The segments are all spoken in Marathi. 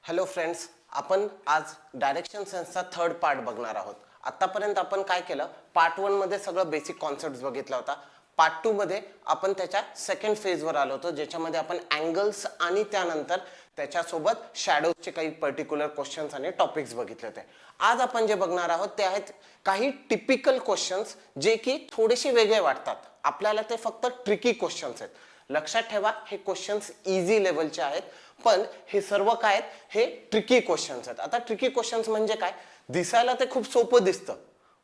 हॅलो फ्रेंड्स, आपण आज डायरेक्शन सेन्सचा थर्ड पार्ट बघणार आहोत. आतापर्यंत आपण काय केलं, पार्ट 1 मध्ये सगळं बेसिक कॉन्सेप्ट्स बघितला होता. पार्ट 2 मध्ये आपण त्याच्या सेकंड फेजवर आलो होतो, ज्याच्यामध्ये आपण अँगल्स आणि त्यानंतर त्याच्यासोबत शॅडोजचे काही पर्टिक्युलर क्वेश्चन्स आणि टॉपिक्स बघितले होते. आज आपण जे बघणार आहोत ते आहेत काही टिपिकल क्वेश्चन्स जे की थोडेसे वेगळे वाटतात आपल्याला. ते फक्त ट्रिकी क्वेश्चन्स आहेत. लक्षात ठेवा, हे क्वेश्चन्स इझी लेवलचे आहेत, पण हे सर्व काय आहेत, हे ट्रिकी क्वेश्चन्स आहेत. आता ट्रिकी क्वेश्चन्स म्हणजे काय, दिसायला ते खूप सोपं दिसतं,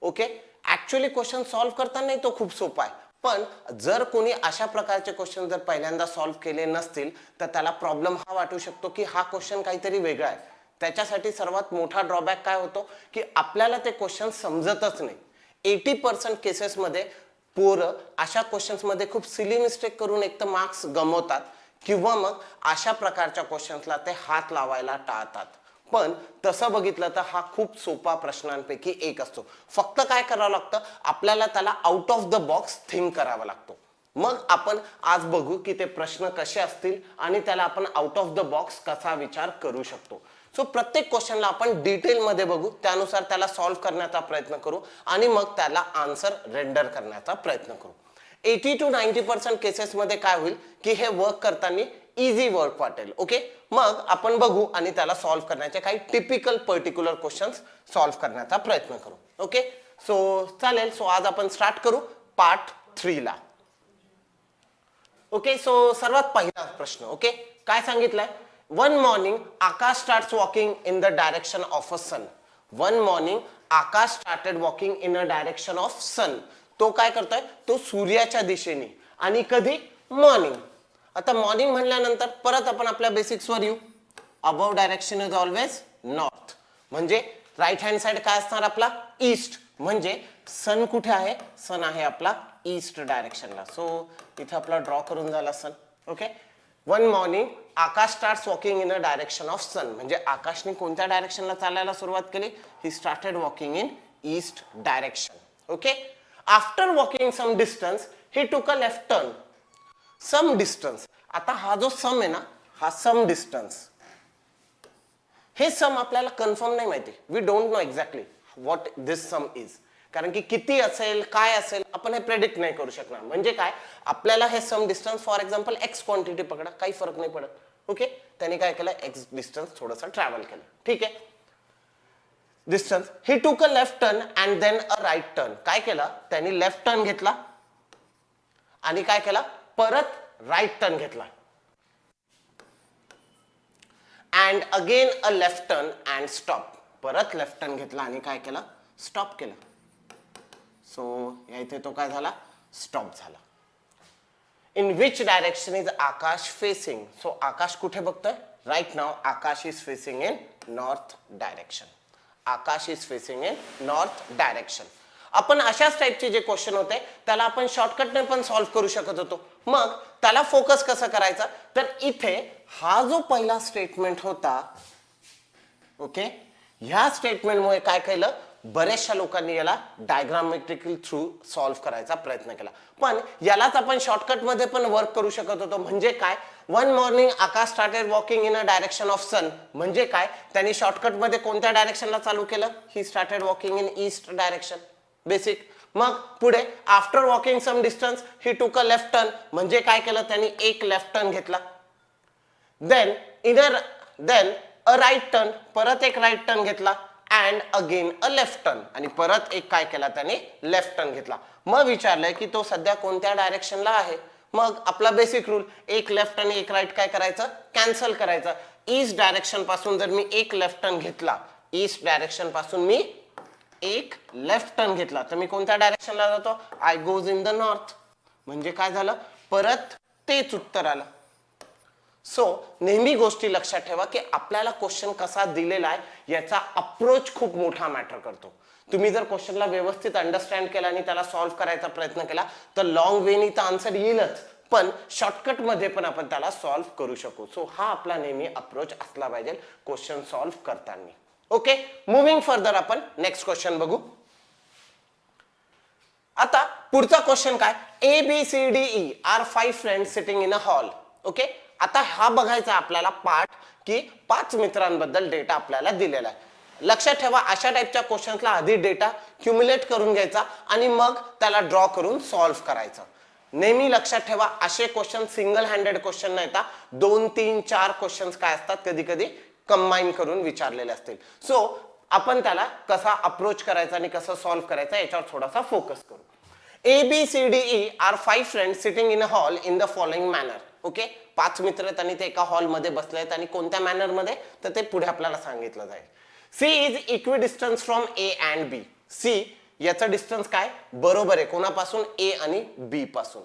ओके. ऍक्च्युअली क्वेश्चन सॉल्व्ह करताना तो खूप सोपा आहे, पण जर कोणी अशा प्रकारचे क्वेश्चन जर पहिल्यांदा सॉल्व्ह केले नसतील तर त्याला प्रॉब्लेम हा वाटू शकतो की हा क्वेश्चन काहीतरी वेगळा आहे. त्याच्यासाठी सर्वात मोठा ड्रॉबॅक काय होतो की आपल्याला ते क्वेश्चन समजतच नाही. 80% केसेसमध्ये पोरं अशा क्वेश्चन्स मध्ये खूप सिली मिस्टेक करून एक तर मार्क्स गमवतात किंवा मग अशा प्रकारच्या क्वेश्चन्सला ते हात लावायला टाळतात. पण तसं बघितलं तर हा खूप सोपा प्रश्नांपैकी एक असतो. फक्त काय करावं लागतं, आपल्याला त्याला out of the box think करावा लागतो. मग आपण आज बघू की ते प्रश्न कसे असतील आणि त्याला आपण आउट ऑफ द बॉक्स कसा विचार करू शकतो. सो प्रत्येक क्वेश्चनला आपण डिटेलमध्ये बघू, त्यानुसार त्याला सॉल्व्ह करण्याचा प्रयत्न करू आणि मग त्याला आन्सर रेंडर करण्याचा प्रयत्न करू. 80 to 90% केसेस मध्ये काय होईल की हे वर्क करताना इझी वर्क वाटेल, ओके. मग आपण बघू आणि त्याला सॉल्व्ह करण्याचे काही टिपिकल पर्टिक्युलर क्वेश्चन्स सॉल्व्ह करण्याचा प्रयत्न करू, ओके. सो चालेल. सो आज आपण स्टार्ट करू पार्ट 3 ला, ओके. सो सर्वात पहिला प्रश्न, ओके. काय सांगितलंय, one morning Akash starts walking in the direction of a sun. One morning Akash started walking in a direction of sun. तो काय करतोय, तो सूर्याच्या दिशेने, आणि कधी, मॉर्निंग. आता मॉर्निंग म्हणल्यानंतर परत आपण आपल्या बेसिक्सवर येऊ. Above direction is always north, म्हणजे राईट हँड साइड काय असणार आपला, ईस्ट. म्हणजे सन कुठे आहे, सन आहे आपला ईस्ट डायरेक्शनला. सो इथे आपला ड्रॉ करून झाला sun, okay. One morning Akash starts walking in a direction of sun, म्हणजे आकाशने कोणत्या डायरेक्शनला चालायला सुरुवात केली, he started walking in east direction, okay. After walking some distance he took a left turn. Some distance, आता हा जो सम आहे ना, हा सम डिस्टन्स, हे सम आपल्याला कन्फर्म नाही माहिती. We don't know exactly what this sum is. कारण की किती असेल, काय असेल, आपण हे प्रेडिक्ट नाही करू शकणार. म्हणजे काय, आपल्याला हे some distance, for example X quantity पकडा, काही फरक नाही पडत, ओके. त्याने काय केलं, एक्स डिस्टन्स थोडंसं ट्रॅव्हल केलं, ठीक आहे. Distance, he took a left turn and then a right turn. काय केलं त्यांनी, लेफ्ट टर्न घेतला आणि काय केला, परत राईट टर्न घेतला. And again a left turn and stop. परत लेफ्ट टर्न घेतला आणि काय केलं, स्टॉप केलं. सो या इथे तो काय झाला, स्टॉप झाला. In which direction is Akash facing. So Akash कुठे बघतोय, right now Akash is facing in north direction. Akash is facing in north direction. आपण अशाच टाइपचे जे क्वेश्चन होते त्याला आपण शॉर्टकटने पण सॉल्व्ह करू शकत होतो. मग त्याला फोकस कसं करायचा, तर इथे हा जो पहिला स्टेटमेंट होता, ओके, ह्या स्टेटमेंटमुळे काय केलं, बरेचशा लोकांनी याला डायग्रामेट्रिकल थ्रू सॉल्व्ह करायचा प्रयत्न केला. पण यालाच आपण शॉर्टकट मध्ये पण वर्क करू शकत होतो. म्हणजे काय, one morning Akash started walking in a direction of sun, म्हणजे काय, त्यांनी शॉर्टकट मध्ये कोणत्या डायरेक्शनला चालू केलं, he started walking in east direction, basic. मग पुढे after walking some distance he took a left turn, म्हणजे काय केलं त्यांनी, एक लेफ्ट टर्न घेतला. देन अ राईट टर्न, परत एक राईट टर्न घेतला. And again a left turn, आणि परत एक काय केला त्याने, लेफ्ट टर्न घेतला. मग विचारलंय की तो सध्या कोणत्या डायरेक्शनला आहे. मग आपला बेसिक रूल, एक लेफ्ट आणि एक राईट काय करायचं, कॅन्सल करायचं. ईस्ट डायरेक्शन पासून जर मी एक लेफ्ट टर्न घेतला, ईस्ट डायरेक्शन पासून मी एक लेफ्ट टर्न घेतला, तर मी कोणत्या डायरेक्शनला जातो, I goes in the north. म्हणजे काय झालं, परत तेच उत्तर आलं. सो नेहमी गोष्टी लक्षात ठेवा की आपल्याला क्वेश्चन कसा दिलेला आहे याचा अप्रोच खूप मोठा मॅटर करतो. तुम्ही जर क्वेश्चनला व्यवस्थित अंडरस्टँड केला आणि त्याला सॉल्व्ह करायचा प्रयत्न केला तर लॉंग वेनी तर आन्सर येईलच, पण शॉर्टकट मध्ये पण आपण त्याला सॉल्व्ह करू शकू. सो हा आपला नेहमी अप्रोच असला पाहिजे क्वेश्चन सॉल्व्ह करताना, ओके. मुव्हिंग फर्दर आपण नेक्स्ट क्वेश्चन बघू. आता पुढचा क्वेश्चन काय, A B C D E are 5 friends sitting in a hall, okay. आता हा बघायचा आपल्याला पार्ट की 5 मित्रांबद्दल डेटा आपल्याला दिलेला आहे. लक्षात ठेवा, अशा टाइपच्या क्वेश्चन्सला आधी डेटा क्युम्युलेट करून घ्यायचा आणि मग त्याला ड्रॉ करून सॉल्व्ह करायचं. नेहमी लक्षात ठेवा, असे क्वेश्चन सिंगल हँडेड क्वेश्चन नाही येतात, 2, 3, 4 क्वेश्चन्स काय असतात कधी कधी कंबाईन करून विचारलेले असतील. सो आपण त्याला कसा अप्रोच करायचा आणि कसं सॉल्व्ह करायचा याच्यावर थोडासा फोकस करू. A, B, C, D, E are 5 friends sitting in a hall in the following manner. Okay, 5 मित्र आहेत आणि ते एका हॉल मध्ये बसले आहेत आणि कोणत्या मॅनर मध्ये तर ते पुढे आपल्याला सांगितलं जाईल. C is equidistant from A and B. C याचा डिस्टन्स काय बरोबर आहे कोणापासून, A आणि B पासून.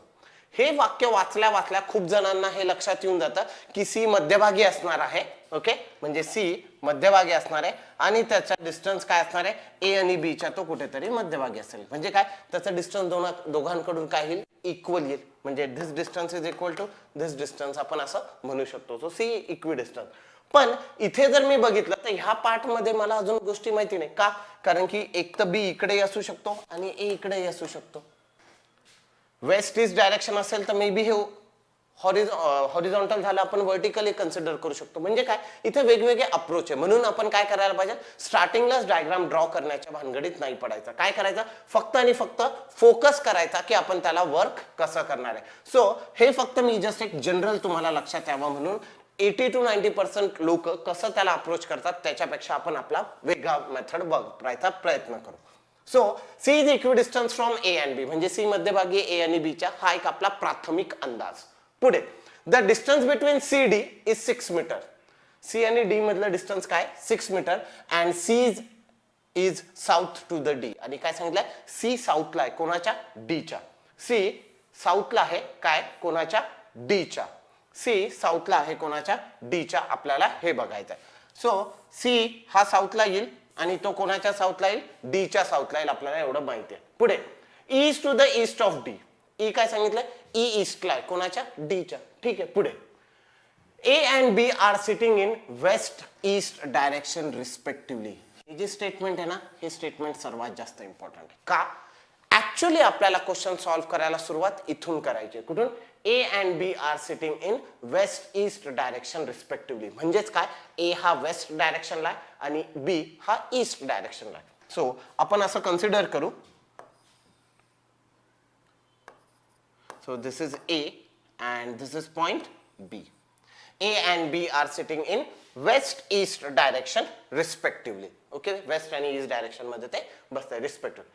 हे वाक्य वाचल्या वाचल्या खूप जणांना हे लक्षात येऊन जातं की C मध्यभागी असणार आहे. ओके, म्हणजे C मध्यभागी असणार आहे आणि त्याचा डिस्टन्स काय असणार आहे, A आणि B च्या तो कुठेतरी मध्यभागी असेल. म्हणजे काय, त्याचा डिस्टन्स दोघांकडून काय येईल, इक्वल येईल. म्हणजे this distance is equal to this distance आपण असं म्हणू शकतो. So C equidistance. पण इथे जर मी बघितलं तर ह्या पार्ट मध्ये मला अजून गोष्टी माहिती नाही का, कारण की एक तर B इकडेही असू शकतो आणि A इकडेही असू शकतो. वेस्ट ईस्ट डायरेक्शन असेल तर मे बी हे हॉरिझॉन्टल झालं, आपण व्हर्टिकली कन्सिडर करू शकतो. म्हणजे काय, इथे वेगवेगळे अप्रोच आहे. म्हणून आपण काय करायला पाहिजे, स्टार्टिंगलाच डायग्राम ड्रॉ करण्याच्या भानगडीत नाही पडायचं. काय करायचं, फक्त आणि फक्त फोकस करायचा की आपण त्याला वर्क कसं करणार आहे. सो हे फक्त मी जस्ट एक जनरल तुम्हाला लक्षात यावं म्हणून 80 to 90% लोक कसं त्याला अप्रोच करतात त्याच्यापेक्षा आपण आपला वेगळा मेथड वापरायचा प्रयत्न करू. So C is equidistance from A and B, म्हणजे C मध्यभागी A आणि B च्या, हा एक आपला प्राथमिक अंदाज. पुढे the distance between CD is 6 metre. C आणि D मधलं डिस्टन्स काय, 6 metre. And C is south to the D. आणि काय सांगितलंय, C साऊथला आहे कोणाच्या, D च्या. C साऊथला आहे काय, कोणाच्या, D च्या. C साऊथला आहे कोणाच्या, D च्या. आपल्याला हे बघायचं आहे. सो C हा साऊथला येईल आणि तो कोणाच्या साऊथला येईल, D च्या साऊथला येईल. आपल्याला एवढं माहिती आहे. पुढे east to the east of D. E काय सांगितलंय, E ईस्टला आहे कोणाच्या, D च्या. ठीक आहे. पुढे A and B are sitting in west east direction respectively. हे जे स्टेटमेंट आहे ना, हे स्टेटमेंट सर्वात जास्त इम्पॉर्टंट आहे. का, ऍक्च्युअली आपल्याला क्वेश्चन सॉल्व्ह करायला सुरुवात इथून करायची. कुठून, A and B are sitting in west east direction respectively. म्हणजेच काय, A हा वेस्ट डायरेक्शनला आहे आणि B हा ईस्ट डायरेक्शनला आहे. सो आपण असं कन्सिडर करू. So this is A and this is point B. A and B are sitting in west east direction respectively. Okay, west आणि east direction मध्ये ते बसतात respectively.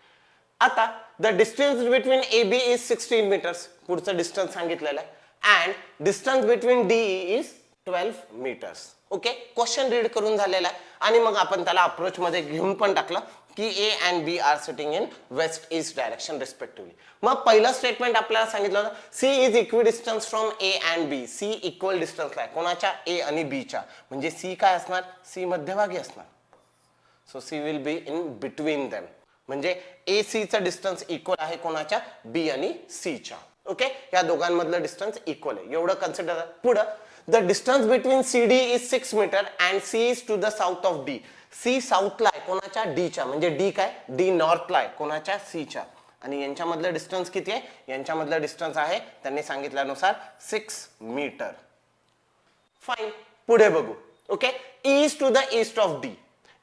आता the distance between AB is 16 meters. पुढचं डिस्टन्स सांगितलेलं आहे and distance between DE is 12 meters. Okay, question read करून झालेला आहे आणि मग आपण त्याला अप्रोच मध्ये घेऊन पण टाकलं की A and B are sitting in west east direction respectively. मग पहिलं स्टेटमेंट आपल्याला सांगितलं होतं, C is equidistant from A and B. C equal डिस्टन्सला आहे कोणाच्या, A आणि B च्या. म्हणजे C काय असणार, C मध्यभागी असणार. So C will be in between them. म्हणजे A C चा डिस्टन्स इक्वल आहे कोणाच्या, B आणि C च्या. ओके, या दोघांमधलं डिस्टन्स इक्वल आहे एवढं कन्सिडर. पुढं the distance between CD is 6 metre and C is to the south of D. C साऊथला आहे कोणाच्या, D च्या. म्हणजे D काय, D नॉर्थला आहे कोणाच्या, C च्या. आणि यांच्यामधलं डिस्टन्स किती आहे, यांच्यामधलं डिस्टन्स आहे त्यांनी सांगितल्यानुसार 6 मीटर. फाईन. पुढे बघू. Okay, east to the east of D.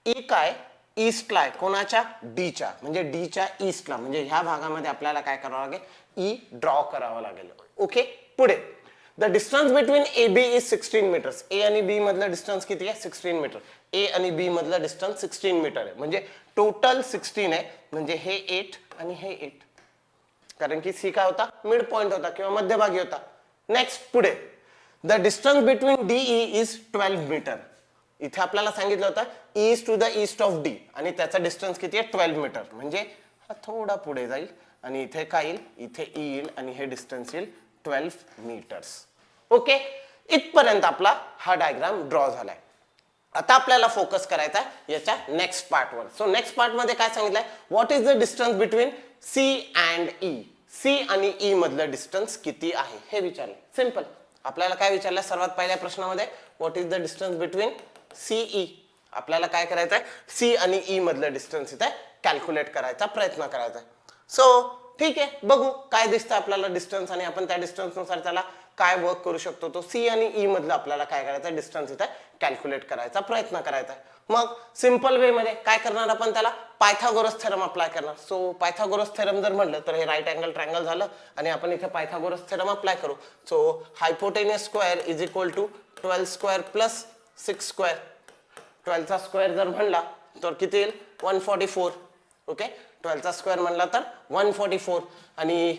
E काय, ईस्टला आहे कोणाच्या, D च्या. म्हणजे D च्या ईस्टला. म्हणजे ह्या भागामध्ये आपल्याला काय करावं लागेल, E ड्रॉ करावं लागेल. ओके, पुढे the distance between AB is 16 metres. A आणि B मधलं डिस्टन्स किती आहे, 16 मीटर. A आणि B मधलं डिस्टन्स 16 मीटर आहे. म्हणजे टोटल 16 आहे. म्हणजे हे 8 आणि हे 8. कारण की C काय होता, मिड पॉइंट होता किंवा मध्यभागी होता. नेक्स्ट पुढे the distance between DE is 12 metre. इथे आपल्याला सांगितलं होतं east to the east of D आणि त्याचा डिस्टन्स किती आहे, 12 मीटर. म्हणजे हा थोडा पुढे जाईल आणि इथे काय येईल, इथे E येईल आणि हे डिस्टन्स येईल 12 मीटर्स. ओके, इथपर्यंत आपला हा डायग्राम ड्रॉ झालाय. आता आपल्याला फोकस करायचा आहे याच्या नेक्स्ट पार्टवर. सो नेक्स्ट पार्ट मध्ये काय सांगितलंय, what is the distance between C and E. C आणि E मधलं डिस्टन्स किती आहे हे विचारलं. सिंपल. आपल्याला काय विचारलं सर्वात पहिल्या प्रश्नामध्ये, what is the distance between CE. आपल्याला काय करायचं आहे, C आणि E मधलं डिस्टन्स इथे कॅल्क्युलेट करायचा प्रयत्न करायचा. सो ठीक आहे, बघू काय दिसतं आपल्याला डिस्टन्स आणि आपण त्या डिस्टन्स नुसार त्याला काय वर्क करू शकतो, तो सी आणि ई मधलं आपल्याला काय करायचं, डिस्टन्स इथे कॅल्क्युलेट करायचा प्रयत्न करायचा आहे. मग सिंपल वे मध्ये काय करणार आपण, त्याला पायथागोरस थेरम अप्लाय करणार. सो पायथागोरस थेरम जर म्हटलं तर हे राईट अँगल ट्रायंगल झालं आणि आपण इथे पायथागोरस थेरम अप्लाय करू. So hypotenuse square is equal to 12 square plus 6 square. 12 चा स्क्वेअर जर म्हणला तर किती येईल, 144. ओके, 12 चा स्क्वेअर म्हणला तर 144 आणि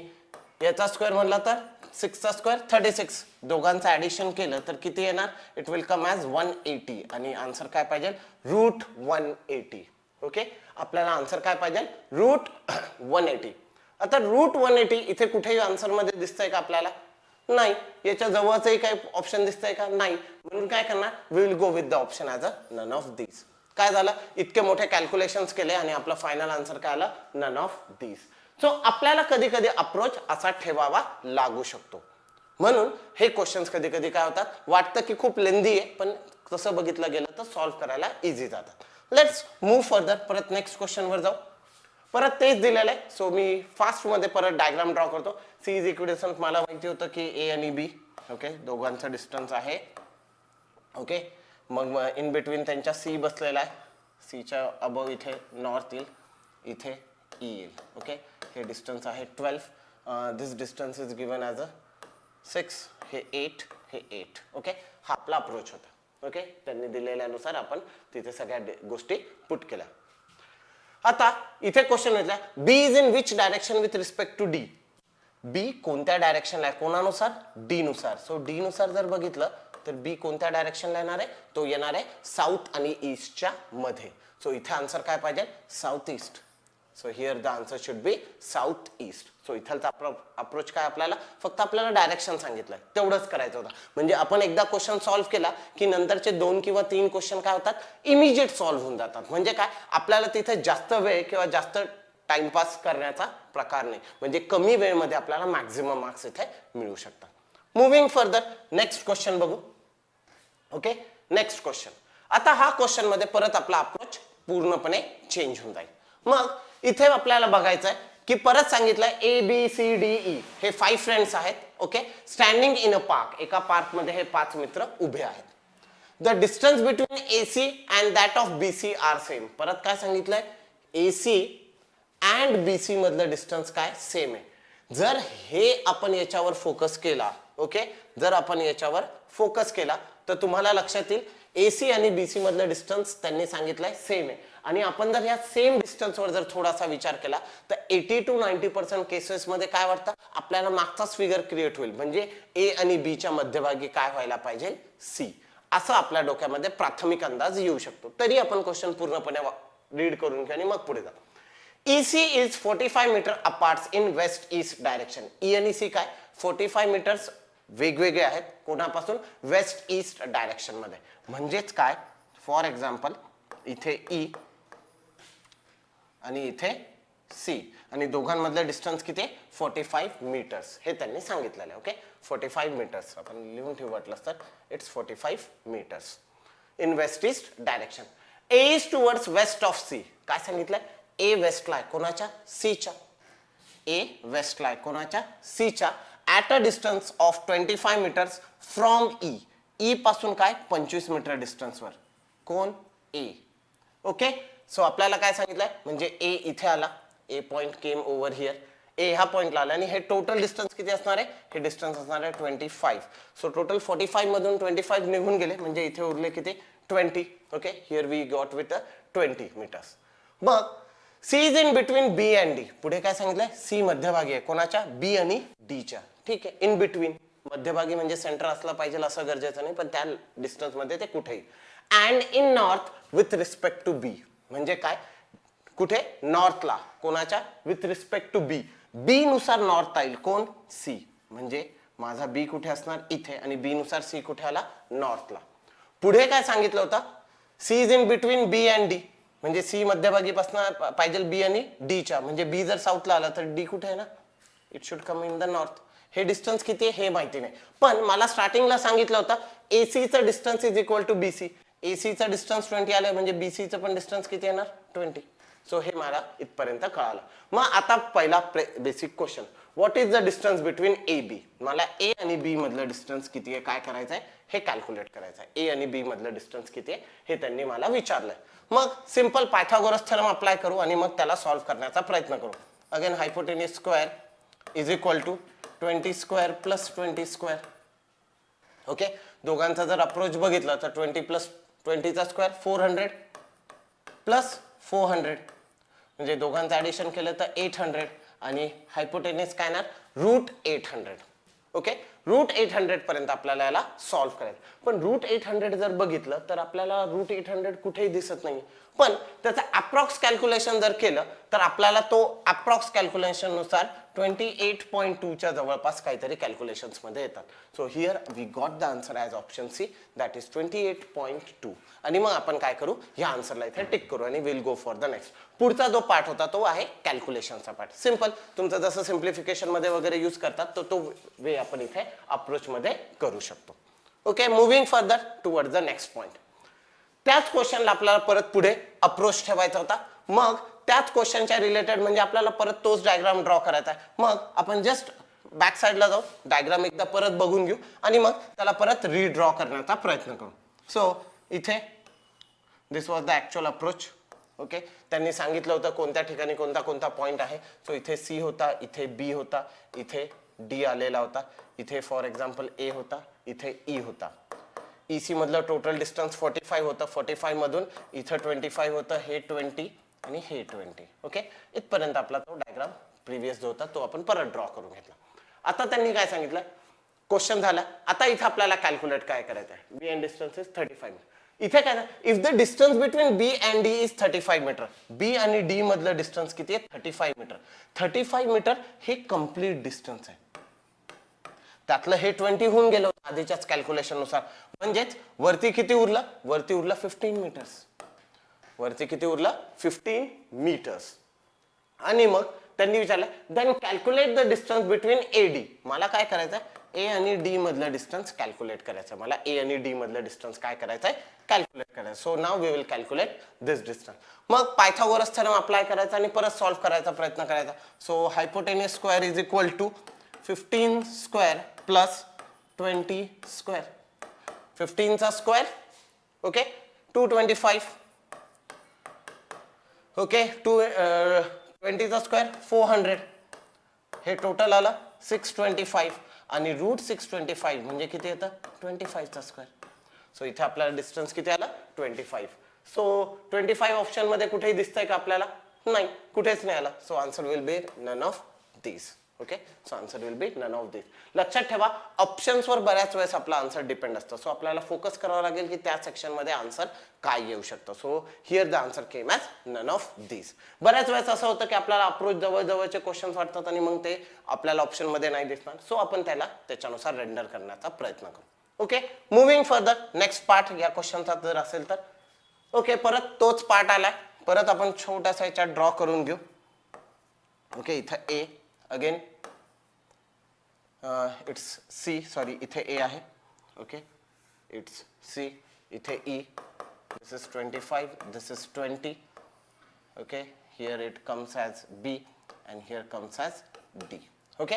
याचा स्क्वेअर म्हणला तर 6 चा स्क्वेअर 36. दोघांचं ऍडिशन केलं तर किती येणार, इट विल कम ॲज 180 आणि आन्सर काय पाहिजे, रूट 180. ओके, आपल्याला आन्सर काय पाहिजे, रूट 180. आता रूट 180 इथे कुठेही आन्सर मध्ये दिसतंय का आपल्याला, नाही. याच्या जवळचंही काही ऑप्शन दिसतंय का, नाही. म्हणून काय करणार, we will go with the option as a none of these. काय झालं, इतके मोठे कॅल्क्युलेशन्स केले आणि आपला फायनल आन्सर काय आला, नन ऑफ दीज. सो आपल्याला कधी कधी अप्रोच असा ठेवावा लागू शकतो. म्हणून हे क्वेश्चन्स कधी कधी काय होतात, वाटतं की खूप लेंदी आहे, पण तसं बघितलं गेलं तर सॉल्व्ह करायला इझी जातात. Let's move further. परत नेक्स्ट क्वेश्चन वर जाऊ. परत तेच दिलेलं आहे. सो मी फास्ट मध्ये परत डायग्राम ड्रॉ करतो. सी इज इक्वेशन मला माहिती होतं की ए आणि बी, ओके, दोघांचा डिस्टन्स आहे. ओके, मग इन बिटवीन त्यांच्या सी बसलेला आहे. सीच्या अबव इथे नॉर्थ येईल, इथे ई येईल. ओके, हे डिस्टन्स आहे 12. This distance is given as a 6. हे 8, हे 8. ओके, हा आपला अप्रोच होता. ओके, त्यांनी दिलेल्यानुसार आपण तिथे सगळ्या गोष्टी पुट केल्या. आता इथे क्वेश्चन घेतला, B is in which direction with respect to D. B कोणत्या डायरेक्शनला आहे, कोणानुसार, डी नुसार. सो डी नुसार जर बघितलं तर बी कोणत्या डायरेक्शनला येणार आहे, तो येणार आहे साऊथ आणि ईस्टच्या मध्ये. सो इथे आन्सर काय पाहिजे, south east. So here the answer should be south east. सो इथलचा अप्रोच काय, आपल्याला फक्त आपल्याला डायरेक्शन सांगितलंय तेवढंच करायचं होतं. म्हणजे आपण एकदा क्वेश्चन सॉल्व्ह केला की नंतरचे 2 किंवा 3 क्वेश्चन काय होतात, इमिजिएट सॉल्व्ह होऊन जातात. म्हणजे काय, आपल्याला तिथे जास्त वेळ किंवा जास्त टाइमपास करण्याचा प्रकार नाही. म्हणजे कमी वेळेमध्ये आपल्याला मॅक्झिमम मार्क्स इथे मिळू शकतात. मुव्हिंग फर्दर, नेक्स्ट क्वेश्चन बघू. Okay, next question. आता हा क्वेश्चन मध्ये परत आपला अप्रोच पूर्णपणे चेंज होऊन जाईल. मग इथे आपल्याला बघायचं आहे की परत सांगितलंय A B C D E हे 5 फ्रेंड्स आहेत. Okay, standing in a park. एका पार्क मध्ये हे 5 मित्र उभे आहेत. The distance between AC and that of BC are same. परत काय सांगितलंय, AC अँड BC मधलं डिस्टन्स काय, सेम आहे. जर हे आपण याच्यावर फोकस केला, ओके, जर आपण याच्यावर फोकस केला तर तुम्हाला लक्षात येईल AC आणि BC मधलं डिस्टन्स त्यांनी सांगितलंय सेम आहे. आणि आपण जर या सेम डिस्टन्सवर जर थोडासा विचार केला तर 80 to 90% केसेस मध्ये काय वाटतं, आपल्याला मागचाच फिगर क्रिएट होईल. म्हणजे A आणि B च्या मध्यभागी काय व्हायला पाहिजे, C. असं आपल्या डोक्यामध्ये प्राथमिक अंदाज येऊ शकतो. तरी आपण क्वेश्चन पूर्णपणे रीड करून घ्या आणि मग पुढे जा. EC is 45 metre apart in west east direction. E आणि C काय 45 मीटर्स वेगवेगळे आहेत, कोणापासून, वेस्ट ईस्ट डायरेक्शन मध्ये. म्हणजेच काय, फॉर एक्झाम्पल इथे E आणि इथे C आणि दोघांमधलं डिस्टन्स किती आहे, 45 मीटर्स. हे त्यांनी सांगितलेलं आहे. ओके, 45 मीटर्स आपण लिहून ठेवू वाटलं तर it's 45 metres in west east direction. A is towards west of C. काय सांगितलंय, A वेस्टला आहे, कोणाच्या, Cच्या. A वेस्टला आहे, कोणाच्या, Cच्या. At a distance of 25 metres from E. E पासून काय, 25 मीटर डिस्टन्सवर. कोण, A. ओके, सो आपल्याला काय सांगितलंय, म्हणजे A इथे आला, A point came over here. A ह्या पॉइंटला आला आणि हे टोटल डिस्टन्स किती असणार आहे, हे डिस्टन्स असणार आहे 25. सो टोटल 45 मधून 25 निघून गेले, म्हणजे इथे उरले किती, 20. Okay, here we got with 20 metres. मग C is in between B and D. पुढे काय सांगितलंय, C मध्यभागी आहे, कोणाच्या, B आणि D च्या. ठीक आहे, इन बिटवीन. मध्यभागी म्हणजे सेंटर असला पाहिजे असं गरजेचं नाही, पण त्या डिस्टन्स मध्ये ते कुठेही. And in north with respect to B. म्हणजे काय, कुठे, नॉर्थला, कोणाच्या, with respect to B. B नुसार नॉर्थ येईल, कोण, C. म्हणजे माझा B कुठे असणार, इथे, आणि B नुसार C कुठे आला, नॉर्थला. पुढे काय सांगितलं होतं, C is in between B and D. म्हणजे C मध्यभागी पासून पाहिजे B आणि D च्या. म्हणजे B जर साऊथला आला तर D कुठे आहे ना, it should come in the north. हे डिस्टन्स किती आहे हे माहिती नाही, पण मला स्टार्टिंगला सांगितलं होतं AC चं distance is equal to BC. AC चं डिस्टन्स 20 आलं, म्हणजे BC चं पण डिस्टन्स किती येणार, 20. सो हे मला इथपर्यंत कळालं. मग आता पहिला basic question, what is the distance between A B. मला ए आणि बी मधलं डिस्टन्स किती आहे काय करायचं आहे हे कॅल्क्युलेट करायचं आहे. ए आणि बी मधलं डिस्टन्स किती आहे हे त्यांनी मला विचारलंय. मग सिंपल पायथागोरस थेरम अप्लाय करू आणि मग त्याला सॉल्व्ह करण्याचा प्रयत्न करू. Again hypotenuse square is equal to 20 square plus 20 square. Okay, दोघांचा जर अप्रोच बघितलं तर 20 प्लस 20चा स्क्वेअर 400 प्लस 400 म्हणजे दोघांचं ऍडिशन केलं तर 800 आणि हायपोटेन्यूज काय ना √800. ओके, √800 पर्यंत आपल्याला याला सॉल्व्ह करायचं. पण √800 जर बघितलं तर आपल्याला √800 कुठेही दिसत नाही. पण त्याचं अप्रॉक्स कॅल्क्युलेशन जर केलं तर आपल्याला तो अप्रॉक्स कॅल्क्युलेशन नुसार 28.2 च्या जवळपास काहीतरी कॅल्क्युलेशन्स मध्ये येतात. So here we got the answer as option C, that is 28.2. आणि मग आपण काय करू, या आन्सरला इथे टिक करू आणि will go for the next. पुढचा जो पार्ट होता तो आहे कॅल्क्युलेशनचा पार्ट. सिंपल, तुमचं जसं सिम्प्लिफिकेशन मध्ये वगैरे यूज करतात तो वे आपण इथे अप्रोच मध्ये करू शकतो. Okay, moving further toward the next point. त्याच क्वेश्चनला आपल्याला परत पुढे अप्रोच ठेवायचा होता. मग त्याच क्वेश्चनच्या रिलेटेड म्हणजे आपल्याला परत तोच डायग्राम ड्रॉ करायचा आहे. मग आपण जस्ट बॅक साइडला जाऊ, डायग्राम एकदा परत बघून घेऊ आणि मग त्याला परत रिड्रॉ करण्याचा प्रयत्न करू. सो इथे this was the actual approach. Okay, त्यांनी सांगितलं होतं कोणत्या ठिकाणी कोणता कोणता पॉइंट आहे. सो इथे सी होता, इथे बी होता, इथे डी आलेला होता, इथे फॉर एक्झाम्पल ए होता, इथे ई होता. EC मधलं टोटल डिस्टन्स 45 होतं. 45 मधून इथं 25 होतं, हे 20 आणि हे 20. ओके, इथपर्यंत आपला तो डायग्राम प्रिव्हियस जो होता तो आपण परत ड्रॉ करून घेतला. आता त्यांनी काय सांगितलं, क्वेश्चन झाला. आता इथे आपल्याला कॅल्क्युलेट काय करायचं आहे. B and distance is 35 metre. इथे काय ना, if the distance between B and D is 35 metre. B आणि डी मधलं डिस्टन्स किती आहे 35 मीटर. 35 मीटर हे कम्प्लीट डिस्टन्स आहे. त्यातलं हे 20 होऊन गेलं आधीच्याच कॅल्क्युलेशन नुसार. म्हणजेच वरती किती उरलं, वरती उरलं 15 मीटर्स. वरती किती उरलं 15 मीटर्स. आणि मग त्यांनी विचारलं then calculate the distance between A D. मला काय करायचं, ए आणि डी मधलं डिस्टन्स कॅल्क्युलेट करायचं. मला ए आणि डी मधलं डिस्टन्स काय करायचंय कॅल्क्युलेट करायचं. So now we will calculate this distance. मग पायथागोरस थेरम अप्लाय करायचा आणि परत सॉल्व्ह करायचा प्रयत्न करायचा. So hypotenuse square is equal to 15 square plus 20 square. 15 चा स्क्वेअर ओके 225. ओके 20 चा स्क्वेअर 400. हे टोटल आलं 625 आणि √625 म्हणजे किती येतं 25 चा स्क्वेअर. सो इथे आपल्याला डिस्टन्स किती आला 25. सो 25 ऑप्शन मध्ये कुठेही दिसतंय का आपल्याला, नाही कुठेच नाही आला. So answer will be none of these. Okay, so answer will be none of these. लक्षात ठेवा ऑप्शन्सवर बऱ्याच वेळेस आपला आन्सर डिपेंड असतं. सो आपल्याला फोकस करावं लागेल की त्या सेक्शन मध्ये आन्सर काय येऊ शकतं. So here the answer came as none of these. बऱ्याच वेळेस असं होतं की आपल्याला अप्रोच जवळजवळचे क्वेश्चन्स वाटतात आणि मग ते आपल्याला ऑप्शन मध्ये नाही दिसणार. सो आपण त्याला त्याच्यानुसार रेंडर करण्याचा प्रयत्न करू. Okay, moving further next part या क्वेश्चनचा जर असेल तर ओके परत तोच पार्ट आलाय. परत आपण छोटासा याच्यात ड्रॉ करून घेऊ. ओके, इथं A again it's C, sorry इथे ए आहे. ओके इट्स सी, इथे E. This is 25, this is 20. Okay, here it comes as B and here comes as D. Okay,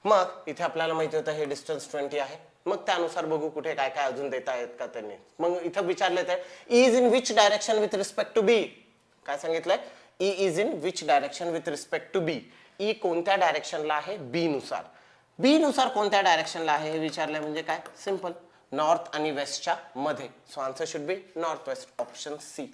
मग इथे आपल्याला माहिती होतं हे डिस्टन्स 20 आहे. मग त्यानुसार बघू कुठे काय काय अजून देता आहेत का त्यांनी. मग इथं विचारले तर E is in which direction with respect to B. काय सांगितलंय, E is in which direction with respect to B. E कोणत्या डायरेक्शनला आहे बी नुसार. बी नुसार कोणत्या डायरेक्शनला आहे हे विचारलंय म्हणजे काय सिंपल नॉर्थ आणि वेस्टच्या मध्ये. So answer should be north west, option C.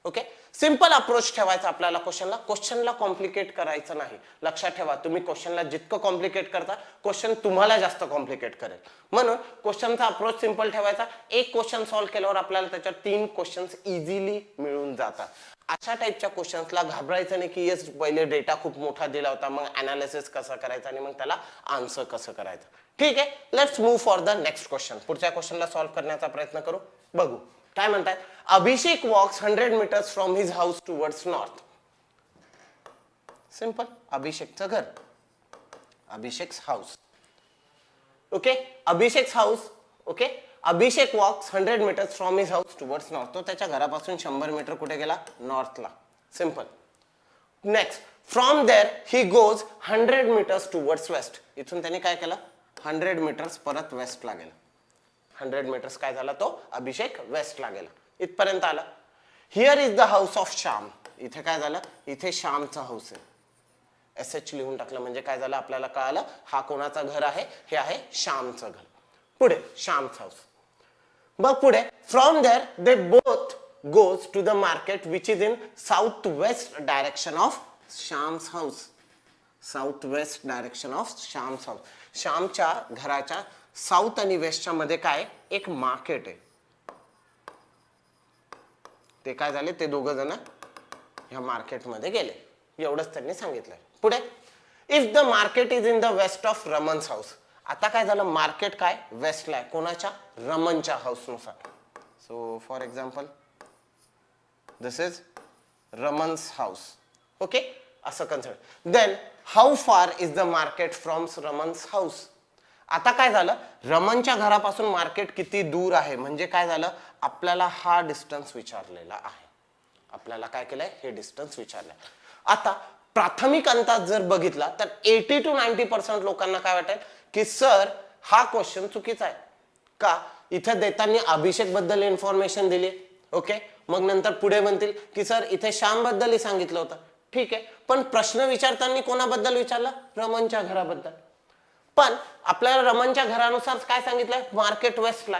Okay, simple approach ठेवायचा आपल्याला क्वेश्चनला. क्वेश्चनला कॉम्प्लिकेट करायचं नाही. लक्षात ठेवा तुम्ही क्वेश्चनला जितकं कॉम्प्लिकेट करता क्वेश्चन तुम्हाला जास्त कॉम्प्लिकेट करेल. म्हणून क्वेश्चनचा अप्रोच सिंपल ठेवायचा. एक क्वेश्चन सॉल्व्ह केल्यावर आपल्याला त्याच्यात 3 क्वेश्चन्स इझिली मिळून जातात. अशा टाइपच्या क्वेश्चन्सला घाबरायचं नाही की येस पहिले डेटा खूप मोठा दिला होता मग अनालिसिस कसं करायचं आणि मग त्याला आन्सर कसं करायचं. ठीक आहे, let's move for the next question. पुढच्या क्वेश्चनला सॉल्व्ह करण्याचा प्रयत्न करू. बघू काय म्हणतात. Abhishek walks 100 metres from his house towards north. Simple, अभिषेकचं घर, Abhishek's house. Okay, Abhishek's house. Okay, Abhishek walks 100 metres from his house towards north. तो त्याच्या घरापासून 100 मीटर कुठे गेला नॉर्थला. Simple. Next from there he goes 100 metres towards west. इथून त्याने काय केलं 100 मीटर्स परत वेस्टला गेला. 100 मीटर्स काय झाला तो अभिषेक वेस्टला गेला. इथपर्यंत आला. Here is the house of Shyam. इथे काय झालं इथे श्यामचा हाऊस आहे. एसएच लिहून टाकलं म्हणजे काय झालं आपल्याला कळालं हा कोणाचं घर आहे हे आहे श्यामचं घर. पुढे श्यामचा हाऊस. मग पुढे from there they both goes to the market which is in south west direction of Shyam's house. South west direction of Shyam's house. श्यामच्या घराच्या साऊथ आणि वेस्टच्या मध्ये काय एक मार्केट आहे. ते काय झाले ते दोघं जण ह्या मार्केटमध्ये गेले. एवढंच त्यांनी सांगितलंय. पुढे if the market is in the west of Raman's house. आता काय झालं मार्केट काय वेस्टला आहे कोणाच्या रमनच्या हाऊसनुसार. So for example this is Raman's house. Okay असं consider. Then how far is the market from Raman's house. आता काय झालं रमनच्या घरापासून मार्केट किती दूर आहे म्हणजे काय झालं आपल्याला हा डिस्टन्स विचारलेला आहे. आपल्याला काय केलंय हे डिस्टन्स विचारलंय. आता प्राथमिक अंदाज जर बघितला तर 80 to 90% लोकांना काय वाटेल की सर हा क्वेश्चन चुकीचा आहे. का इथे देताना अभिषेक बद्दल इन्फॉर्मेशन दिली. ओके मग नंतर पुढे म्हणतील की सर इथे श्याम बद्दल सांगितलं होतं. ठीक आहे पण प्रश्न विचारताना कोणाबद्दल विचारला रमनच्या घराबद्दल. पण आपल्याला रमनच्या घरानुसार काय सांगितलंय मार्केट वेस्टला.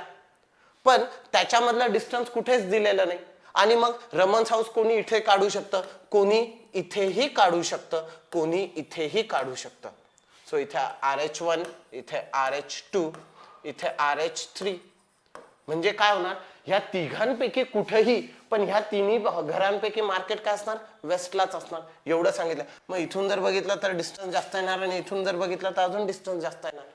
पण त्याच्यामधलं डिस्टन्स कुठेच दिलेलं नाही. आणि मग रमन्स हाऊस कोणी इथे काढू शकतं कोणी इथेही काढू शकतं कोणी इथेही काढू शकतं. सो इथे RH1 इथे RH2 इथे RH3 म्हणजे काय होणार ह्या तिघांपैकी कुठेही पण ह्या तिन्ही घरांपैकी मार्केट काय असणार वेस्टलाच असणार. एवढं सांगितलं. मग इथून जर बघितलं तर डिस्टन्स जास्त येणार आणि इथून जर बघितलं तर अजून डिस्टन्स जास्त येणार.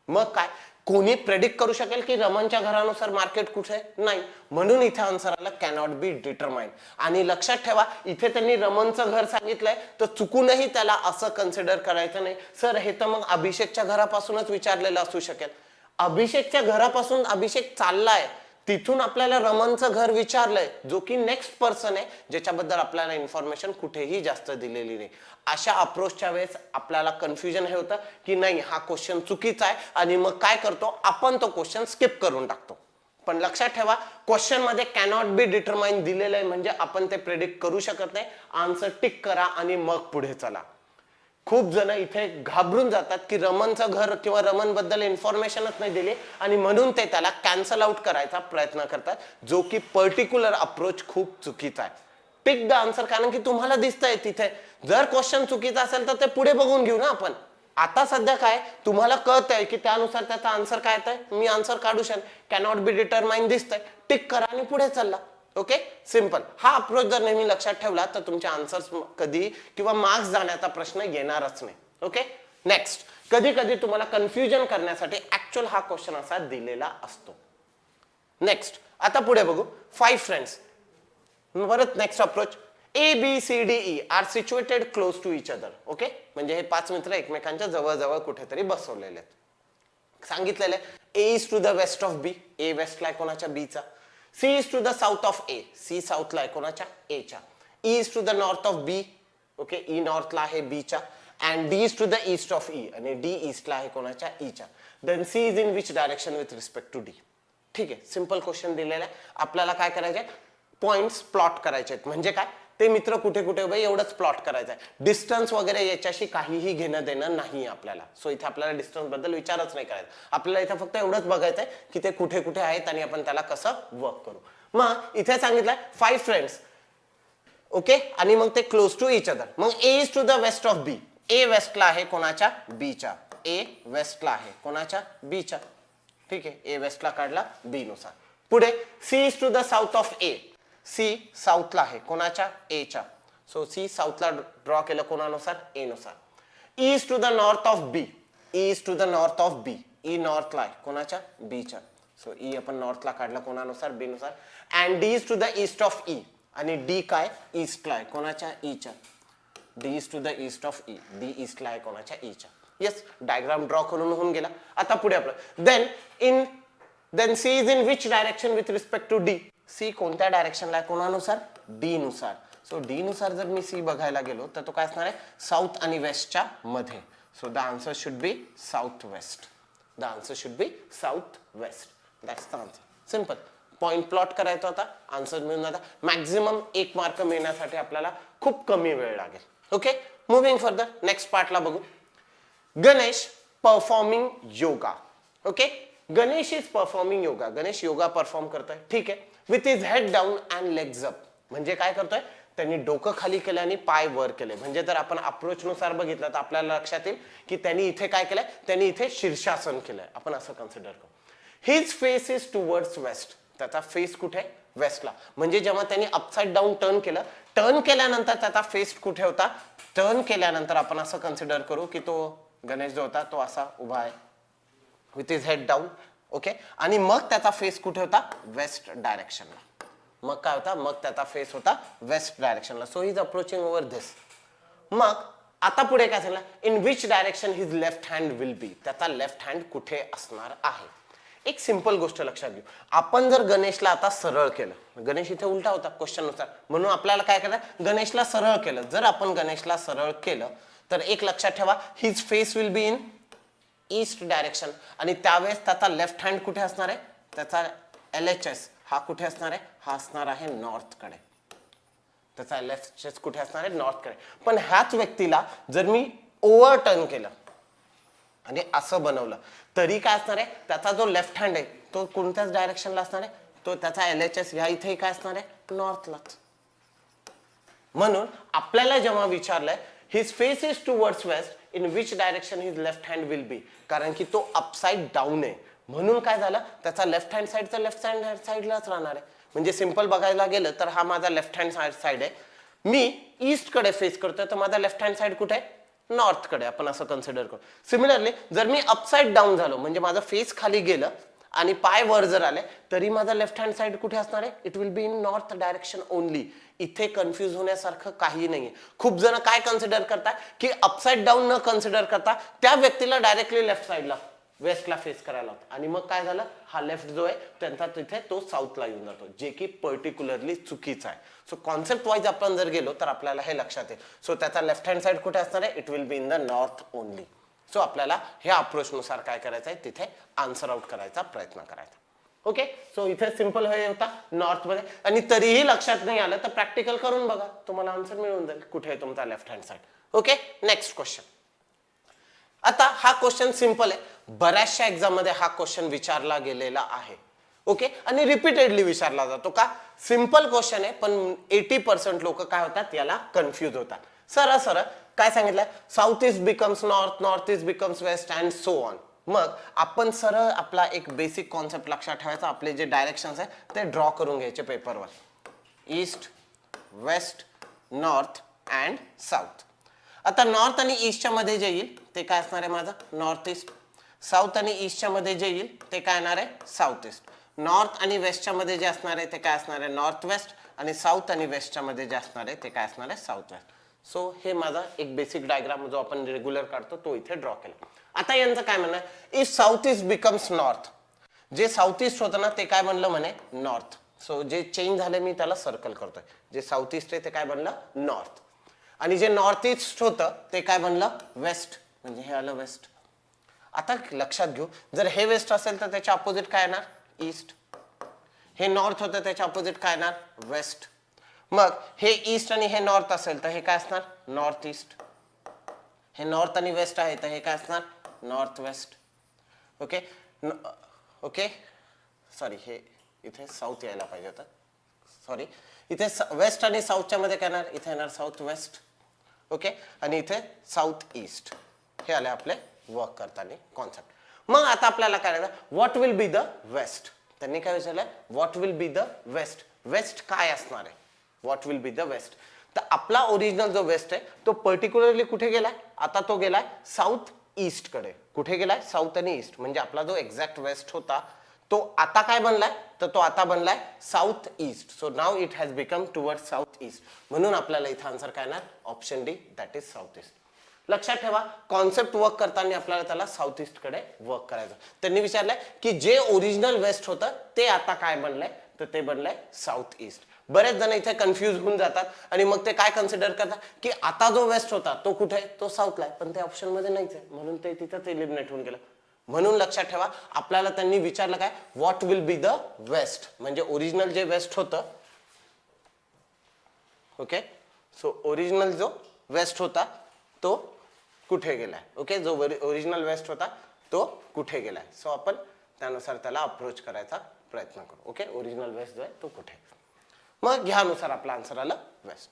मग काय कोणी प्रेडिक्ट करू शकेल की रमनच्या घरानुसार मार्केट कुठे नाही. म्हणून इथे आन्सर आला कॅनॉट बी डिटरमाइंड. आणि लक्षात ठेवा इथे त्यांनी रमनचं घर सांगितलंय तर चुकूनही त्याला असं कन्सिडर करायचं नाही सर हे तर मग अभिषेकच्या घरापासूनच विचारलेलं असू शकेल. अभिषेकच्या घरापासून अभिषेक चाललाय तिथून आपल्याला रमनचं घर विचारलंय जो की नेक्स्ट पर्सन आहे ज्याच्याबद्दल आपल्याला इन्फॉर्मेशन कुठेही जास्त दिलेली नाही. अशा अप्रोचच्या वेळेस आपल्याला कन्फ्युजन हे होतं की नाही हा क्वेश्चन चुकीचा आहे आणि मग काय करतो आपण तो क्वेश्चन स्किप करून टाकतो. पण लक्षात ठेवा क्वेश्चन मध्ये कॅनॉट बी डिटरमाइन दिलेलं आहे म्हणजे आपण ते प्रेडिक्ट करू शकत नाही. आन्सर टिक करा आणि मग पुढे चला. खूप जण इथे घाबरून जातात की रमनचं घर किंवा रमन बद्दल इन्फॉर्मेशनच नाही दिली आणि म्हणून ते त्याला कॅन्सल आउट करायचा प्रयत्न करतात जो की पर्टिक्युलर अप्रोच खूप चुकीचा आहे. टिक द आन्सर कारण की तुम्हाला दिसतंय तिथे जर क्वेश्चन चुकीचा असेल तर ते पुढे बघून घेऊ ना आपण. आता सध्या काय तुम्हाला कळतंय की त्यानुसार त्याचा आन्सर काय येतंय मी आन्सर काढू शकतो. कॅनॉट बी डिटरमाइन दिसतंय टिक करा आणि पुढे चालला. Okay simple. हा अप्रोच जर नेहमी लक्षात ठेवला तर तुमचे आन्सर्स कधी किंवा मार्क्स जाण्याचा प्रश्न येणारच नाही. ओके नेक्स्ट कधी कधी तुम्हाला कन्फ्युजन करण्यासाठी ऍक्च्युअल हा क्वेश्चन असा दिलेला असतो. नेक्स्ट आता पुढे बघू 5 फ्रेंड्स. परत next approach ABCDE are situated close to each other. Okay म्हणजे हे 5 मित्र एकमेकांच्या जवळ जवळ कुठेतरी बसवलेले आहेत. सांगितलेले A is to the west of B. A वेस्टला कोणाच्या B चा. C is to the south of A. C south ला आहे कोणाच्या A च्या. E is to the north of B. Okay E north ला आहे B च्या. And D is to the east of E. आणि D east ला आहे कोणाच्या E च्या. Then C is in which direction with respect to D. ठीक आहे सिंपल क्वेश्चन दिलेला आहे. आपल्याला काय करायचे पॉइंट्स प्लॉट करायचे आहेत. म्हणजे काय ते मित्र कुठे कुठे उभे एवढंच प्लॉट करायचं आहे. डिस्टन्स वगैरे याच्याशी काहीही घेणं देणं नाही आपल्याला. सो इथे आपल्याला डिस्टन्स बद्दल विचारच नाही करायचा. आपल्याला इथे फक्त एवढंच बघायचंय की ते कुठे कुठे आहेत आणि आपण त्याला कसं वर्क करू. मग इथे सांगितलंय 5 फ्रेंड्स. ओके आणि मग ते क्लोज टू इच अदर. मग A is to the west of B. A वेस्टला आहे कोणाच्या B च्या. A वेस्टला आहे कोणाच्या B च्या. ठीक आहे A वेस्टला काढला B नुसार. पुढे C is to the south of A. C साऊथला आहे कोणाच्या A च्या. सो C साऊथला ड्रॉ केलं कोणानुसार A नुसार. E is to the north of B. E is to the north of B. E नॉर्थला आहे कोणाच्या B च्या. सो E आपण नॉर्थला काढला कोणानुसार B नुसार. And D is to the east of E. आणि D काय ईस्टला आहे कोणाच्या E च्या. D is to the east of E. D ईस्टला आहे कोणाच्या E च्या. येस डायग्राम ड्रॉ करून होऊन गेला. आता पुढे आपलं then C is in which direction with respect to D. C कोणत्या डायरेक्शनला आहे कोणानुसार D नुसार. सो डी नुसार जर मी सी बघायला गेलो तर तो काय असणार आहे, साऊथ आणि वेस्टच्या मध्ये. So the answer should be south waste. The answer should be south waste. That's the answer. Simple. Point plot करायचा होता, आन्सर मिळून जाता. मॅक्झिमम 1 मार्क मिळण्यासाठी आपल्याला खूप कमी वेळ लागेल. ओके, मुव्हिंग फर्दर नेक्स्ट पार्टला बघू. Ganesh performing yoga. Okay, Ganesh is performing yoga. Ganesh yoga perform करतोय, ठीक आहे, with his head down and legs up. म्हणजे काय करतोय, त्यांनी डोकं खाली केलं आणि पाय वर केले. म्हणजे जर आपण अप्रोच नुसार बघितलं तर आपल्याला लक्षात येईल की त्यांनी इथे काय केलंय, त्यांनी इथे शीर्षासन केलंय. आपण असं कन्सिडर करू. His face is towards waste. त्याचा फेस कुठे, वेस्टला. म्हणजे जेव्हा त्यांनी अपसाइड डाऊन टर्न केलं, टर्न केल्यानंतर त्याचा फेस कुठे होता, टर्न केल्यानंतर आपण असं कन्सिडर करू की तो गणेश जो होता तो असा उभा आहे with his head down. Okay, आणि मग त्याचा फेस कुठे होता, वेस्ट डायरेक्शनला. मग काय होता, मग त्याचा फेस होता वेस्ट डायरेक्शनला. So he is approaching over this. मग आता पुढे काय झालं, in which direction his left hand will be. त्याचा लेफ्ट हँड कुठे असणार आहे. एक सिंपल गोष्ट लक्षात घेऊ. आपण जर गणेशला आता सरळ केलं, गणेश इथे उलटा होता क्वेश्चन नुसार, म्हणून आपल्याला काय करायचं, गणेशला सरळ केलं. जर आपण गणेशला सरळ केलं तर एक लक्षात ठेवा, his face will be in east direction. आणि त्यावेळेस त्याचा लेफ्ट हँड कुठे असणार आहे, त्याचा LHS हा कुठे असणार आहे, हा असणार आहे नॉर्थ कडे. त्याचा LHS कुठे असणार आहे, नॉर्थ कडे. पण ह्याच व्यक्तीला जर मी ओव्हर टर्न केलं आणि असं बनवलं तरी काय असणार आहे, त्याचा जो लेफ्ट हँड आहे तो कोणत्याच डायरेक्शनला असणार आहे, तो त्याचा LHS ह्या इथे काय असणार आहे, नॉर्थलाच. म्हणून आपल्याला जेव्हा विचारलंय his face is towards west, in which direction his left hand will be, कारण की तो अपसाइड डाऊन आहे. म्हणून काय झालं, त्याचा लेफ्ट हँड साइडचा लेफ्ट हँड साइडलाच राहणार आहे. म्हणजे सिंपल बघायला गेलं तर हा माझा लेफ्ट हँड साइड आहे, मी ईस्ट कडे फेस करतोय, तर माझा लेफ्ट हँड साइड कुठे आहे, नॉर्थ कडे. आपण असं कन्सिडर करू. सिमिलरली जर मी अपसाइड डाऊन झालो, म्हणजे माझं फेस खाली गेलं आणि पाय वर जर आले, तरी माझा लेफ्ट हँड साइड कुठे असणार आहे, it will be in north direction only. इथे कन्फ्युज होण्यासारखं काही नाहीये. खूप जण काय कन्सिडर करतात की अपसाइड डाऊन न कन्सिडर करता त्या व्यक्तीला डायरेक्टली लेफ्ट साइडला वेस्टला फेस करायला होतं, आणि मग काय झालं, हा लेफ्ट जो आहे त्यांचा तिथे तो साऊथला येऊन जातो, जे की पर्टिक्युलरली चुकीचं आहे. सो कॉन्सेप्ट वाईज आपण जर गेलो तर आपल्याला हे लक्षात येईल. सो त्याचा लेफ्ट हँड साइड कुठे असणार आहे, it will be in the north only. So आपल्याला हे अप्रोच नुसार काय करायचं आहे, तिथे आन्सर आउट करायचा प्रयत्न करायचा. ओके, सो इथे सिंपल हे होता नॉर्थ मध्ये. आणि तरीही लक्षात नाही आलं तर प्रॅक्टिकल करून बघा, तुम्हाला आन्सर मिळून जाईल कुठे आहे तुमचा left hand side. Okay, next question. आता हा क्वेश्चन सिंपल आहे, बऱ्याचशा एक्झाम मध्ये हा क्वेश्चन विचारला गेलेला आहे. ओके, आणि रिपीटेडली विचारला जातो. का, सिंपल क्वेश्चन आहे पण 80% लोक काय होतात, याला कन्फ्युज होतात. सरळ काय सांगितलंय, south east becomes north, north east becomes west and so on. मग आपण सरळ आपला एक बेसिक कॉन्सेप्ट लक्षात ठेवायचा. आपले जे डायरेक्शन्स आहे ते ड्रॉ करून घ्यायचे पेपरवर. East, west, north and south. आता नॉर्थ आणि ईस्टच्या मध्ये जे येईल ते काय असणार आहे माझं, नॉर्थ ईस्ट. साऊथ आणि ईस्टच्या मध्ये जे येईल ते काय येणार आहे, साऊथ ईस्ट. नॉर्थ आणि वेस्टच्या मध्ये जे असणार आहे ते काय असणार आहे, नॉर्थ वेस्ट. आणि साऊथ आणि वेस्टच्या मध्ये जे असणार आहे ते काय असणार आहे, साऊथ वेस्ट. सो हे माझा एक बेसिक डायग्राम जो आपण रेग्युलर काढतो तो इथे ड्रॉ केला. आता यांचं काय म्हणणं आहे, if south east becomes north, जे साऊथ ईस्ट होतं ना ते काय बनलं म्हणे, नॉर्थ. सो जे चेंज झाले मी त्याला सर्कल करतोय. जे साऊथ ईस्ट आहे ते काय बनलं, नॉर्थ. आणि जे नॉर्थ ईस्ट होतं ते काय बनलं, वेस्ट. म्हणजे हे आलं वेस्ट. आता लक्षात घेऊ, जर हे वेस्ट असेल तर त्याच्या अपोजिट काय येणार, ईस्ट. हे नॉर्थ होतं त्याच्या अपोजिट काय येणार, वेस्ट. मग हे ईस्ट आणि हे नॉर्थ असेल तर हे काय असणार, नॉर्थ ईस्ट. हे नॉर्थ आणि वेस्ट आहे तर हे काय असणार, north west. Okay okay, sorry हे इथे साऊथ यायला पाहिजे होतं, सॉरी. इथे वेस्ट आणि साऊथच्या मध्ये काय येणार, इथे येणार साऊथ वेस्ट. ओके, आणि इथे साऊथ ईस्ट. हे आले आपले वर्क करताना कॉन्सेप्ट. मग आता आपल्याला काय करायचं, what will be the west. त्यांनी काय विचारलंय, what will be the west. West काय असणार आहे, what will be the west. तर आपला ओरिजिनल जो वेस्ट आहे तो पर्टिक्युलरली कुठे गेलाय, आता तो गेलाय साऊथ ईस्ट कडे. कुठे गेलाय, साऊथ आणि ईस्ट. म्हणजे आपला जो एक्झॅक्ट वेस्ट होता तो आता काय बनलाय, तर तो आता बनलाय south east. So now it has become toward south east. म्हणून आपल्याला इथं आन्सर काय येणार, option D, that is south east. लक्षात ठेवा, कॉन्सेप्ट वर्क करताना आपल्याला त्याला साऊथ ईस्ट कडे वर्क करायचं. त्यांनी विचारलंय की जे ओरिजिनल वेस्ट होतं ते आता काय बनलंय, तर ते बनलंय साऊथ ईस्ट. बरेच जण इथे कन्फ्युज होऊन जातात आणि मग ते काय कन्सिडर करतात की आता जो वेस्ट होता तो कुठे आहे, तो साऊथला आहे, पण ते ऑप्शन मध्ये नाहीच आहे म्हणून ते तिथंच एलिमिनेट होऊन गेलं. म्हणून लक्षात ठेवा, आपल्याला त्यांनी विचारलं काय, what will be the west, म्हणजे ओरिजिनल जे वेस्ट होतं, ओके, सो ओरिजिनल जो वेस्ट होता तो कुठे गेलाय, ओके, जो ओरिजिनल वेस्ट होता तो कुठे गेलाय. सो आपण त्यानुसार त्याला अप्रोच करायचा प्रयत्न करू. ओके, ओरिजिनल वेस्ट जो आहे तो कुठे, मग ह्यानुसार आपला आन्सर आलं वेस्ट.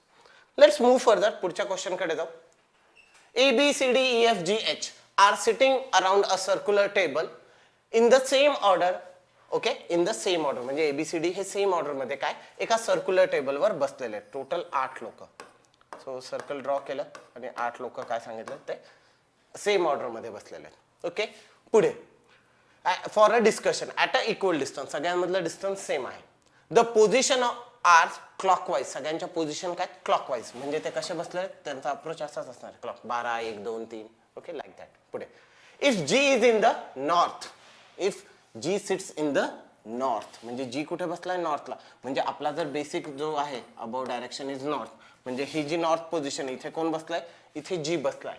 लेट्स मूव्ह फर्दर, पुढच्या क्वेश्चन कडे जाऊ. A B C D E F G H are sitting around a circular table in the same order. Okay, in the same order, म्हणजे ABCD हे सेम ऑर्डर मध्ये काय एका सर्क्युलर टेबल वर बसलेले, टोटल 8 लोक. सो सर्कल ड्रॉ केलं आणि 8 लोक काय सांगितलं ते सेम ऑर्डर मध्ये बसलेले. ओके, पुढे for a discussion at a equal distance, सगळ्यांमधलं डिस्टन्स सेम आहे. द पोझिशन आर क्लॉकवाईज, सगळ्यांच्या पोझिशन काय क्लॉकवाईज, म्हणजे ते कसे बसले त्यांचा अप्रोच असाच असणार, क्लॉक 12 1 2 3. Okay, like that. पुढे if G is in the north, if G sits in the north, म्हणजे G कुठे बसलाय नॉर्थला, म्हणजे आपला जर बेसिक जो आहे अबाव डायरेक्शन इज नॉर्थ, म्हणजे ही जी नॉर्थ पोझिशन इथे कोण बसलाय, इथे G बसलाय.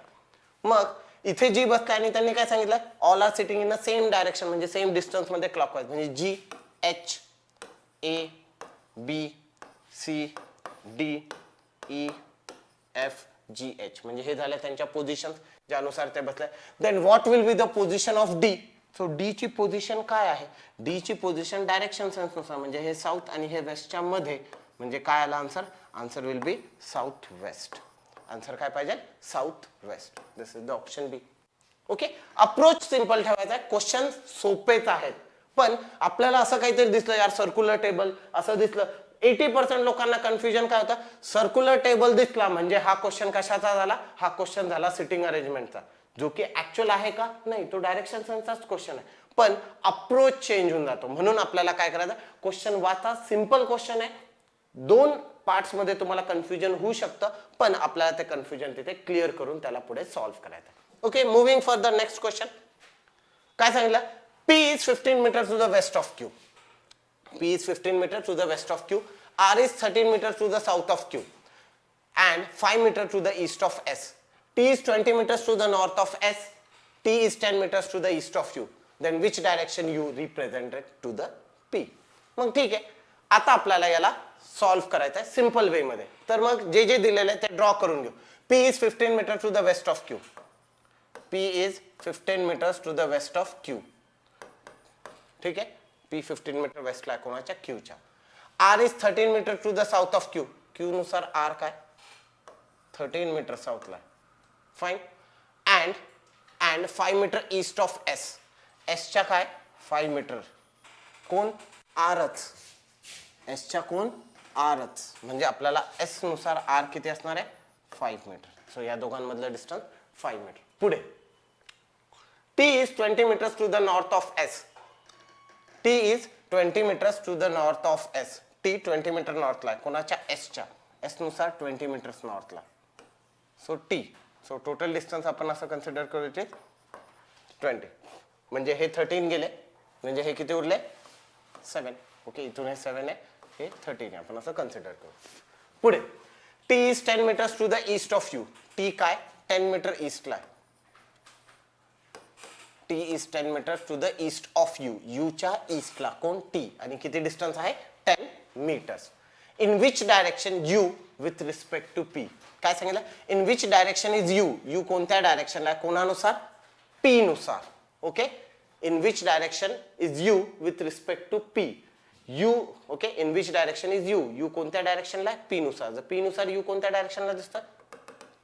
मग इथे G बसलाय आणि त्यांनी काय सांगितलं, all are sitting in the same direction, म्हणजे सेम डिस्टन्स मध्ये क्लॉकवाईज, म्हणजे G H A B C D E F G H, म्हणजे हे झाले त्यांच्या पोझिशन ज्यानुसार ते बसले. Then what will be the position of D, so D ची पोझिशन काय आहे, डी ची पोझिशन डायरेक्शन सेन्स नुसार, म्हणजे हे साऊथ आणि हे वेस्टच्या मध्ये, म्हणजे काय आला answer, answer will be south west. Answer काय पाहिजे, south west. This is the option B. Okay, approach simple ठेवायचा आहे, क्वेश्चन सोपेच आहेत, पण आपल्याला असं काहीतरी दिसलं यार सर्क्युलर टेबल असं दिसलं, 80% लोकांना कन्फ्युजन काय होतं, सर्क्युलर टेबल दिसला म्हणजे हा क्वेश्चन कशाचा झाला, हा क्वेश्चन झाला सिटिंग अरेंजमेंटचा, जो की ऍक्च्युअल आहे का नाही, तो डायरेक्शन सेन्सचाच क्वेश्चन आहे, पण अप्रोच चेंज होऊन जातो. म्हणून आपल्याला काय करायचं, क्वेश्चन वाचा, सिंपल क्वेश्चन आहे, 2 पार्ट्स मध्ये तुम्हाला कन्फ्युजन होऊ शकतं, पण आपल्याला ते कन्फ्युजन तिथे क्लिअर करून त्याला पुढे सॉल्व्ह करायचं. Okay, moving for the next question. काय सांगितलं, P is 15 meters to the west of Q. P is 15 meters to the west of Q. R is 13 meters to the south of Q. And 5 meters to the east of S. T is 20 meters to the north of S. T is 10 meters to the east of U. Then which direction U represented to the P? मग ठीक आहे, आता आपल्याला याला सॉल्व्ह करायचं आहे सिंपल वे मध्ये. तर मग जे जे दिलेलं आहे ते ड्रॉ करून घेऊ. P is 15 meters to the west of Q. P is 15 meters to the west of Q. ठीक आहे, P 15 मीटर वेस्टला आहे कोणाच्या, Qच्या. R is 13 metre to the south of Q. Q नुसार R काय 13 मीटर साऊथला आहे. Fine. And 5 metre east of S. S च्या काय 5 मीटर, कोण Rच, S च्या कोण Rच, म्हणजे आपल्याला S नुसार R किती असणार आहे 5 मीटर. सो या दोघांमधलं डिस्टन्स 5 मीटर. पुढे T is 20 meters to the north of S. T is 20 meters to the north of S. T 20 metre नॉर्थला आहे कोणाच्या, S च्या. S नुसार 20 मीटर्स नॉर्थला. So T, so total distance आपण असं कन्सिडर करू इथे 20, म्हणजे हे 13 गेले, म्हणजे हे किती उरले 7. ओके, इथून हे 7 आहे, हे 13 आहे, आपण असं कन्सिडर करू. पुढे T is 10 meters to the east of U. T काय 10 मीटर ईस्टला आहे. T is 10 meters to the east of U. U च्या ईस्टला कोण T, आणि किती डिस्टन्स आहे 10 metres. In which direction U with respect to P. काय सांगितलं, in which direction is U. U कोणत्या डायरेक्शनला आहे कोणानुसार, P नुसार. Okay, in which direction is U with respect to P. U, okay, in which direction is U. U कोणत्या डायरेक्शनला आहे P नुसार. जर P नुसार U कोणत्या डायरेक्शनला दिसतं,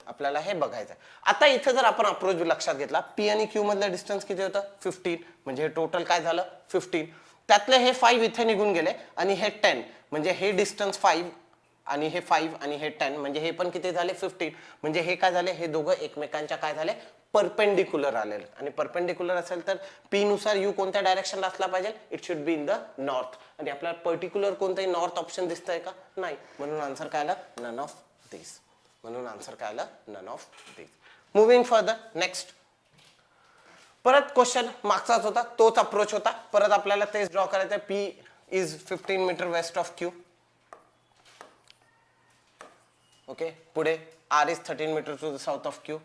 आपल्याला हे बघायचं. आता इथे जर आपण अप्रोच लक्षात घेतला, P आणि Q मधलं डिस्टन्स किती होतं 15, म्हणजे हे टोटल काय झालं 15. त्यातले हे 5 इथे निघून गेले आणि हे 10, म्हणजे हे डिस्टन्स 5 आणि हे 5 आणि हे 10, म्हणजे हे पण किती झाले 15. म्हणजे हे काय झाले, हे दोघं एकमेकांच्या काय झाले परपेंडिक्युलर आलेले, आणि परपेंडिक्युलर असेल तर P नुसार U कोणत्या डायरेक्शनला असला पाहिजे, it should be in the north. आणि आपल्याला पर्टिक्युलर कोणताही नॉर्थ ऑप्शन दिसतंय का, नाही, म्हणून आन्सर काय आला नन ऑफ दिस. म्हणून आन्सर काय आलं none of this. Moving further next. परत क्वेश्चन मागचाच होता, तोच अप्रोच होता, परत आपल्याला तेच ड्रॉ करायचं. P is 15 metre west of Q. Okay पुढे R is 13 meters to the south of Q.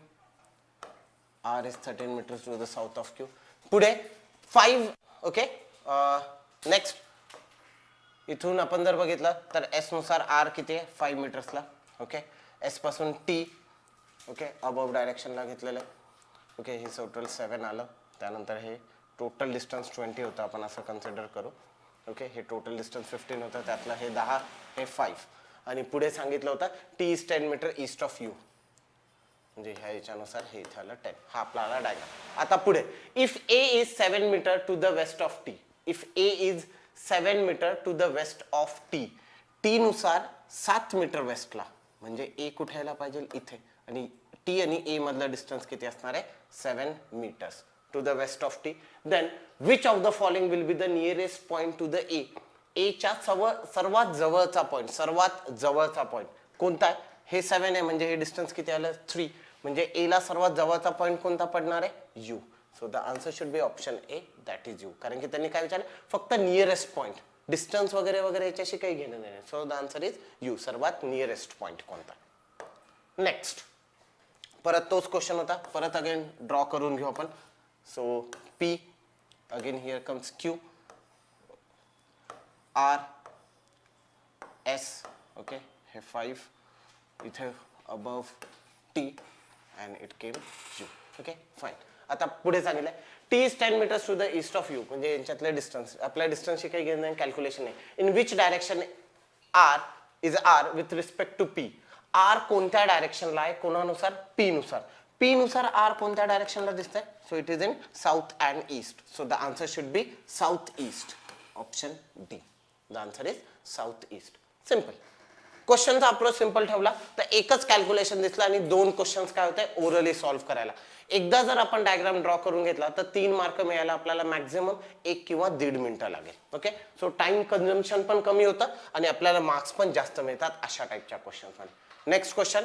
R is 13 meters to the south of Q. पुढे 5 ओके नेक्स्ट इथून आपण जर बघितलं तर S नुसार R किती आहे 5 मीटर्सला ओके S पासून T ओके अबव डायरेक्शनला घेतलेलं आहे ओके हे टोटल 7 आलं त्यानंतर हे टोटल डिस्टन्स 20 होतं आपण असं कन्सिडर करू ओके हे टोटल डिस्टन्स 15 होतं त्यातलं हे 10 हे 5 आणि पुढे सांगितलं होतं T is 10 metre east of U म्हणजे ह्या याच्यानुसार हे इथे आलं 10 हा आपला डायग्राम आता पुढे if A is 7 metre to the west of T if A is 7 metre to the west of T T नुसार 7 मीटर वेस्टला म्हणजे A कुठे यायला पाहिजे इथे आणि T आणि A मधला डिस्टन्स किती असणार आहे 7 metres to the west of T then which of the following will be the nearest point to the A A च्या सर्वात जवळचा पॉइंट कोणता आहे हे 7 आहे म्हणजे हे डिस्टन्स किती आलं 3 म्हणजे A ला सर्वात जवळचा पॉइंट कोणता पडणार आहे U so the answer should B option A that is U कारण की त्यांनी काय विचारलं फक्त नियरेस्ट पॉइंट डिस्टन्स वगैरे वगैरे याच्याशी काही घेणं नाही so the answer is U सर्वात नियरेस्ट पॉइंट कोणता नेक्स्ट परत तोच क्वेश्चन होता परत अगेन ड्रॉ करून घेऊ आपण so P again here comes Q R S okay हे 5 इथे above T and it came U okay fine आता पुढे सांगितलं T is 10 meters to the east of U म्हणजे यांच्यातले डिस्टन्स आपल्या डिस्टन्सची काही घेणं नाही कॅल्क्युलेशन नाही in which direction R with respect to P R कोणत्या डायरेक्शनला आहे कोणानुसार P नुसार R कोणत्या डायरेक्शनला दिसतंय so it is in south and east so the answer should be south east option D the answer is south east simple क्वेश्चनचा अप्रोच सिंपल ठेवला तर एकच कॅल्क्युलेशन दिसलं आणि 2 क्वेश्चन्स काय होते ओरली सॉल्व्ह करायला एकदा जर आपण डायग्राम ड्रॉ करून घेतला तर 3 मार्क मिळायला आपल्याला मॅक्झिमम 1 किंवा 1.5 मिनिटं लागेल ओके सो टाइम कन्झम्पशन पण कमी होतं आणि आपल्याला मार्क्स पण जास्त मिळतात अशा टाइपच्या क्वेश्चन्स मध्ये next question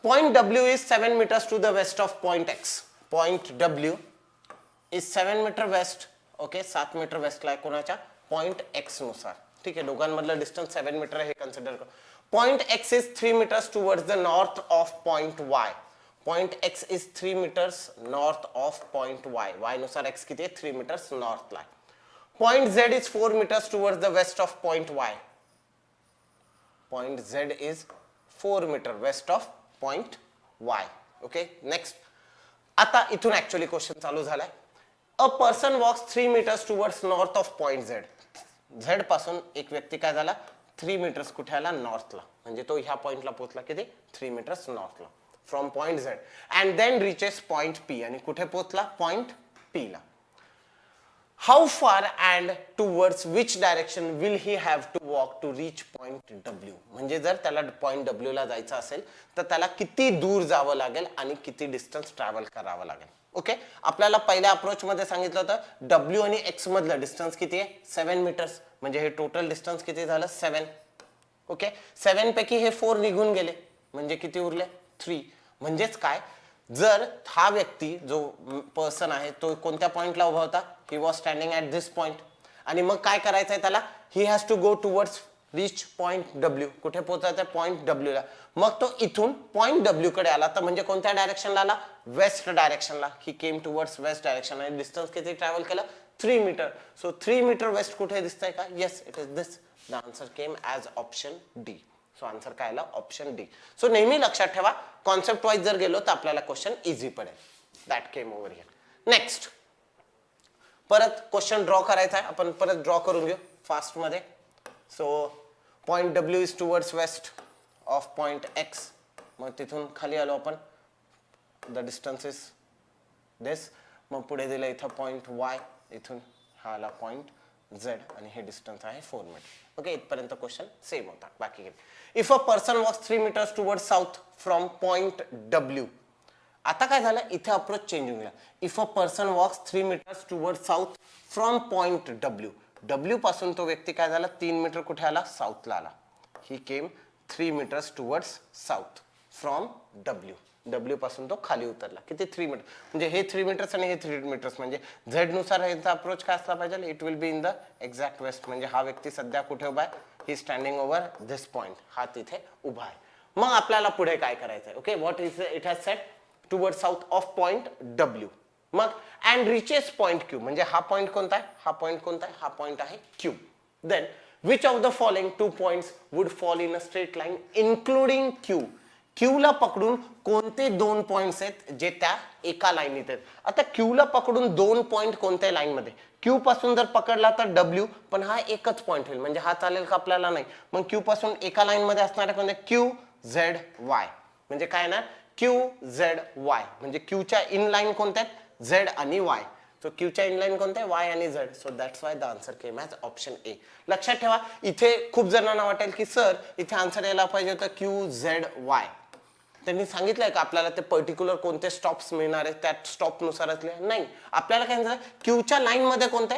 point W is 7 metres to the west of point X point W is 7 metre west okay 7 metre वेस्टला आहे कोणाच्या पॉइंट X नुसार ठीक आहे दोघांमधलं डिस्टन्स 7 मीटर हे कन्सिडर करू Point X is 3 meters towards the north of point Y. Point X is 3 meters north of point Y. Y नुसार X किती आहे 3 meters north ला. Point Z is 4 meters towards the west of point Y. Point Z is 4 meter west of point Y. Okay, next. आता इथून ऍक्च्युअली क्वेश्चन चालू झालाय. A person walks 3 meters towards north of point Z. Z पासून एक व्यक्ती काय झाला 3 मीटर्स कुठे आला नॉर्थला म्हणजे तो ह्या पॉइंटला पोहोचला किती 3 मीटर्स नॉर्थला from point Z and then reaches point P आणि कुठे पोहोचला पॉइंट P ला how far and towards which direction will he have to walk to reach point W म्हणजे जर त्याला पॉइंट W ला जायचं असेल तर त्याला किती दूर जावं लागेल आणि किती डिस्टन्स ट्रॅव्हल करावं लागेल ओके आपल्याला पहिल्या अप्रोच मध्ये सांगितलं होतं W आणि X मधलं डिस्टन्स किती आहे 7 मीटर्स म्हणजे हे टोटल डिस्टन्स किती झालं 7 ओके 7 पैकी हे 4 निघून गेले म्हणजे किती उरले 3 म्हणजेच काय जर हा व्यक्ती जो पर्सन आहे तो कोणत्या पॉइंटला उभा होता he was standing at this point आणि मग काय करायचं आहे त्याला he has to go towards reach point W कुठे पोहोचायचं पॉइंट W ला मग तो इथून पॉइंट W कडे आला तर म्हणजे कोणत्या डायरेक्शनला आला वेस्ट डायरेक्शनला ही केम टुवर्ड्स वेस्ट डायरेक्शन आणि डिस्टन्स किती ट्रॅव्हल केलं 3 मीटर सो 3 मीटर वेस्ट कुठे दिसतंय का yes it is this the answer came as option D so answer काय आला ऑप्शन डी सो नेहमी लक्षात ठेवा कॉन्सेप्ट वाईज जर गेलो तर आपल्याला क्वेश्चन इझी पडेल that came over here next परत क्वेश्चन ड्रॉ करायचा आहे आपण परत ड्रॉ करून घेऊ फास्ट मध्ये so point W is towards west of point X मग तिथून खाली आलो आपण द डिस्टन्स इज दिस मग पुढे दिलं इथं पॉइंट Y इथून हा आला पॉइंट Z आणि हे डिस्टन्स आहे 4 मीटर ओके इथपर्यंत क्वेश्चन सेम होता बाकी काही if a person walks 3 metres towards south from point W आता काय झालं इथे अप्रोच चेंज होऊन गेला if a person walks 3 metres towards south from point W पासून तो व्यक्ती काय झाला 3 मीटर कुठे आला साऊथला आला he came 3 metres towards south from W पासून तो खाली उतरला किती 3 मीटर म्हणजे हे 3 मीटर्स आणि हे 3 मीटर्स म्हणजे Z नुसार याचा अप्रोच काय असला पाहिजे it will be in the exact west म्हणजे हा व्यक्ती सध्या कुठे उभा आहे he standing over this point हा तिथे उभा आहे मग आपल्याला पुढे काय करायचंय. Okay, what is it has set toward south of point W. मग अँड रिचेस पॉइंट क्यू, म्हणजे हा पॉइंट कोणता आहे, हा पॉइंट कोणता आहे, हा पॉइंट आहे Q. Then which of the following 2 points would fall in a straight line including Q. क्यूला पकडून कोणते 2 पॉइंट्स आहेत जे त्या एका लाईनीत आहेत. आता क्यूला पकडून 2 पॉइंट कोणत्या लाईन मध्ये, क्यू पासून जर पकडला तर डब्ल्यू, पण हा एकच पॉइंट होईल, म्हणजे हा चालेल का आपल्याला नाही. मग क्यू पासून एका लाईन मध्ये असणारे कोणते, क्यू झेड वाय, म्हणजे काय ना क्यू झेड वाय, म्हणजे क्यूच्या इन लाईन कोणत्या आहेत, झेड आणि वाय. सो क्यूच्या इनलाईन कोणते, वाय आणि Z. So that's why the answer came as option A. लक्षात ठेवा, इथे खूप जणांना वाटेल की सर इथे आन्सर यायला पाहिजे होतं क्यू झेड वाय. त्यांनी सांगितलंय का आपल्याला ते पर्टिक्युलर कोणते स्टॉप्स मिळणार आहेत, त्या स्टॉप नुसारच नाही. आपल्याला काय सांगितलं, क्यूच्या लाईन मध्ये कोणते,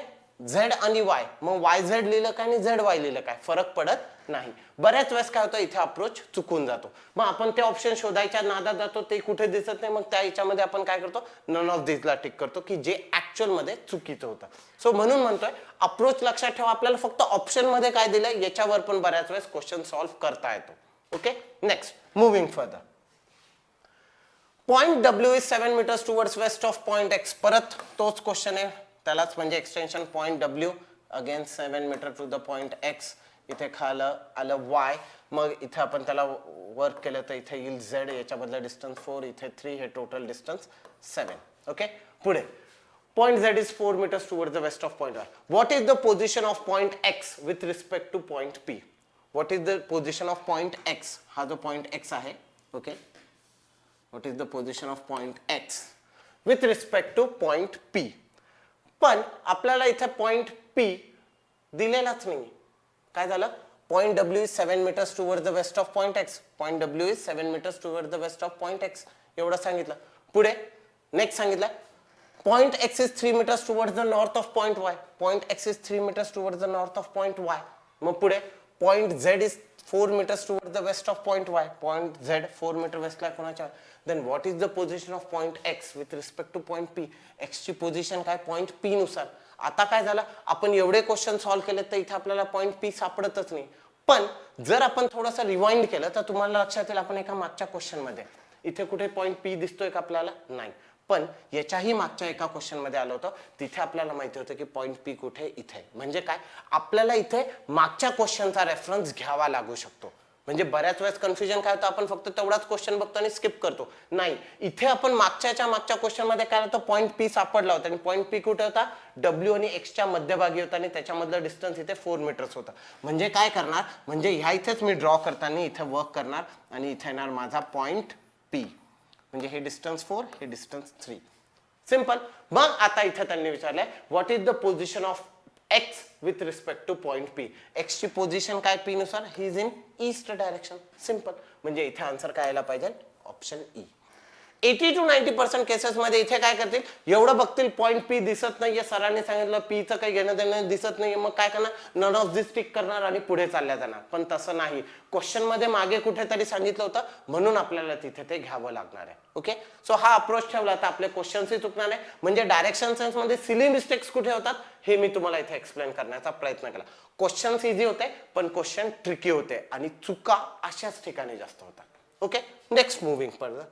झेड आणि वाय. मग वाय झेड लिहिलं काय आणि झेड वाय लिहिलं काय, फरक पडत नाही. बऱ्याच वेळेस काय होतं, इथे अप्रोच चुकून जातो. मग आपण ते ऑप्शन शोधायच्या नादात जातो, ते कुठे दिसत नाही. मग त्या याच्यामध्ये आपण काय करतो, नन ऑफ दिसला टिक करतो, की जे ऍक्च्युअल मध्ये चुकीचं होतं. सो म्हणून म्हणतोय अप्रोच लक्षात ठेवा, आपल्याला फक्त ऑप्शन मध्ये काय दिलंय याच्यावर पण बऱ्याच वेळेस क्वेश्चन सॉल्व्ह करता येतो. Okay, next moving further. Point W is 7 meters towards west of point X. परत तोच क्वेश्चन आहे, त्यालाच म्हणजे extension point W again 7 meter to the point X. इथे खालं आलं वाय, मग इथे आपण त्याला वर्क केलं तर इथे येईल झेड, याच्याबद्दल डिस्टन्स 4, इथे 3, हे टोटल डिस्टन्स 7. ओके, पुढे point Z is 4 meters towards the west of point Y. What is the position of point X with respect to point P. What is the position of point X, हा जो पॉइंट एक्स आहे. Okay, what is the position of point x with respect to point p. पण आपल्याला इथे पॉइंट p दिलेलाच नाही. काय झालं, point w is 7 meters towards the west of point x. Point w is 7 meters towards the west of point x. एवढं सांगितलं. पुढे नेक्स्ट सांगितलं point x is 3 meters towards the north of point y. Point x is 3 meters towards the north of point y. मग पुढे point z is 4 meters towards the west of point y. Point z 4 meter west ला कोणाच्या. Then what is the position of point x with respect to point p. x ची पोझिशन काय, पॉइंट p नुसार. आता काय झालं, आपण एवढे क्वेश्चन सॉल्व्ह केले तर इथे आपल्याला पॉइंट p सापडतच नाही. पण जर आपण थोडंसं रिवाइंड केलं तर तुम्हाला लक्षात येईल, आपण एका मागच्या क्वेश्चन मध्ये इथे कुठे पॉइंट p दिसतोय का आपल्याला, नाही. पण याच्याही मागच्या एका क्वेश्चन मध्ये आलं होतं, तिथे आपल्याला माहिती होतं की पॉइंट p कुठे, इथे. म्हणजे काय, आपल्याला इथे मागच्या क्वेश्चनचा रेफरन्स घ्यावा लागू शकतो. म्हणजे बऱ्याच वेळेस कन्फ्युजन काय होतं, आपण फक्त तेवढाच क्वेश्चन बघतो आणि स्किप करतो. नाही, इथे आपण मागच्या क्वेश्चन मध्ये काय होतं, पॉइंट पी सापडला होता आणि पॉइंट पी कुठे होता, डब्ल्यू आणि एक्सच्या मध्यभागी होता आणि त्याच्यामधलं डिस्टन्स इथे 4 meters होता. म्हणजे काय करणार, म्हणजे ह्या इथेच मी ड्रॉ करताना इथे वर्क करणार आणि इथे येणार माझा पॉइंट पी. म्हणजे हे डिस्टन्स 4, हे डिस्टन्स 3. सिंपल. मग आता इथे त्यांनी विचारलंय what is the position of x with respect to point p. x ची पोझिशन काय p नुसार, he is in east direction. Simple. म्हणजे इथे आन्सर काय यायला पाहिजे, ऑप्शन ई. 80 to 90% केसेस मध्ये इथे काय करतील, एवढं बघतील पॉइंट पी दिसत नाहीये, सरांनी सांगितलं पी चं काही घेणं देणं दिसत नाहीये, मग काय करणार, नन ऑफ दिस टिक करणार आणि पुढे चालल्या जाणार. पण तसं नाही, क्वेश्चन मध्ये मागे कुठेतरी सांगितलं होतं, म्हणून आपल्याला तिथे ते घ्यावं लागणार आहे. ओके, सो हा अप्रोच ठेवला तर आपले क्वेश्चन्सही चुकणार नाही. म्हणजे डायरेक्शन सेन्स मध्ये सिली मिस्टेक्स कुठे होतात हे मी तुम्हाला इथे एक्सप्लेन करण्याचा प्रयत्न केला. क्वेश्चन्स इझी होते पण क्वेश्चन ट्रिकी होते आणि चुका अशाच ठिकाणी जास्त होतात. Okay, next moving further.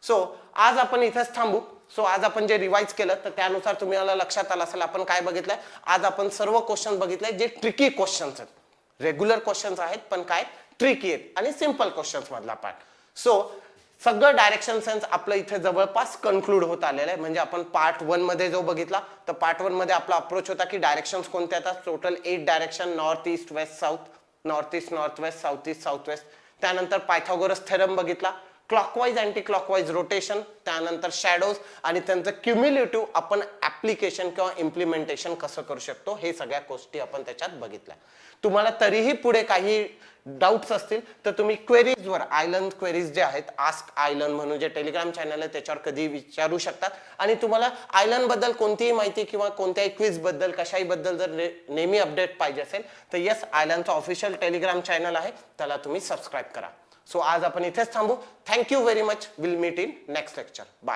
So आज आपण इथेच थांबू. सो आज आपण जे रिवाइज केलं तर त्यानुसार तुम्हाला लक्षात आलं असेल आपण काय बघितलंय. आज आपण सर्व क्वेश्चन बघितले जे ट्रिकी क्वेश्चन्स आहेत. रेग्युलर क्वेश्चन्स आहेत पण काय ट्रिकी आहेत आणि सिंपल क्वेश्चन्स मधला पार्ट. सो सगळं डायरेक्शन सेन्स आपलं इथे जवळपास कन्क्लूड होत आलेलं आहे. म्हणजे आपण पार्ट 1 मध्ये जो बघितला तर पार्ट 1 मध्ये आपला अप्रोच होता की डायरेक्शन्स कोणत्या येतात, total 8 direction, north east west south, north east north west, south east south west. त्यानंतर पायथागोरस थेरम बघितला, क्लॉकवाईज अँटी क्लॉकवाईज रोटेशन, त्यानंतर शॅडोज आणि त्यांचं क्युम्युलेटिव्ह आपण ऍप्लिकेशन किंवा इम्प्लिमेंटेशन कसं करू शकतो हे सगळ्या गोष्टी आपण त्याच्यात बघितल्या. तुम्हाला तरीही पुढे काही डाऊट्स असतील तर तुम्ही क्वेरीजवर, आयलन क्वेरीज जे आहेत, आस्क आयलन म्हणून जे टेलिग्राम चॅनल आहे त्याच्यावर कधी विचारू शकतात. आणि तुम्हाला आयलन बद्दल कोणतीही माहिती किंवा कोणत्याही क्विज बद्दल कशाही बद्दल जर नेहमी अपडेट पाहिजे असेल तर येस, आयलनचा ऑफिशियल टेलिग्राम चॅनल आहे, त्याला तुम्ही सबस्क्राईब करा. सो आज आपण इथेच थांबू. Thank you very much. Will meet in next lecture. Bye.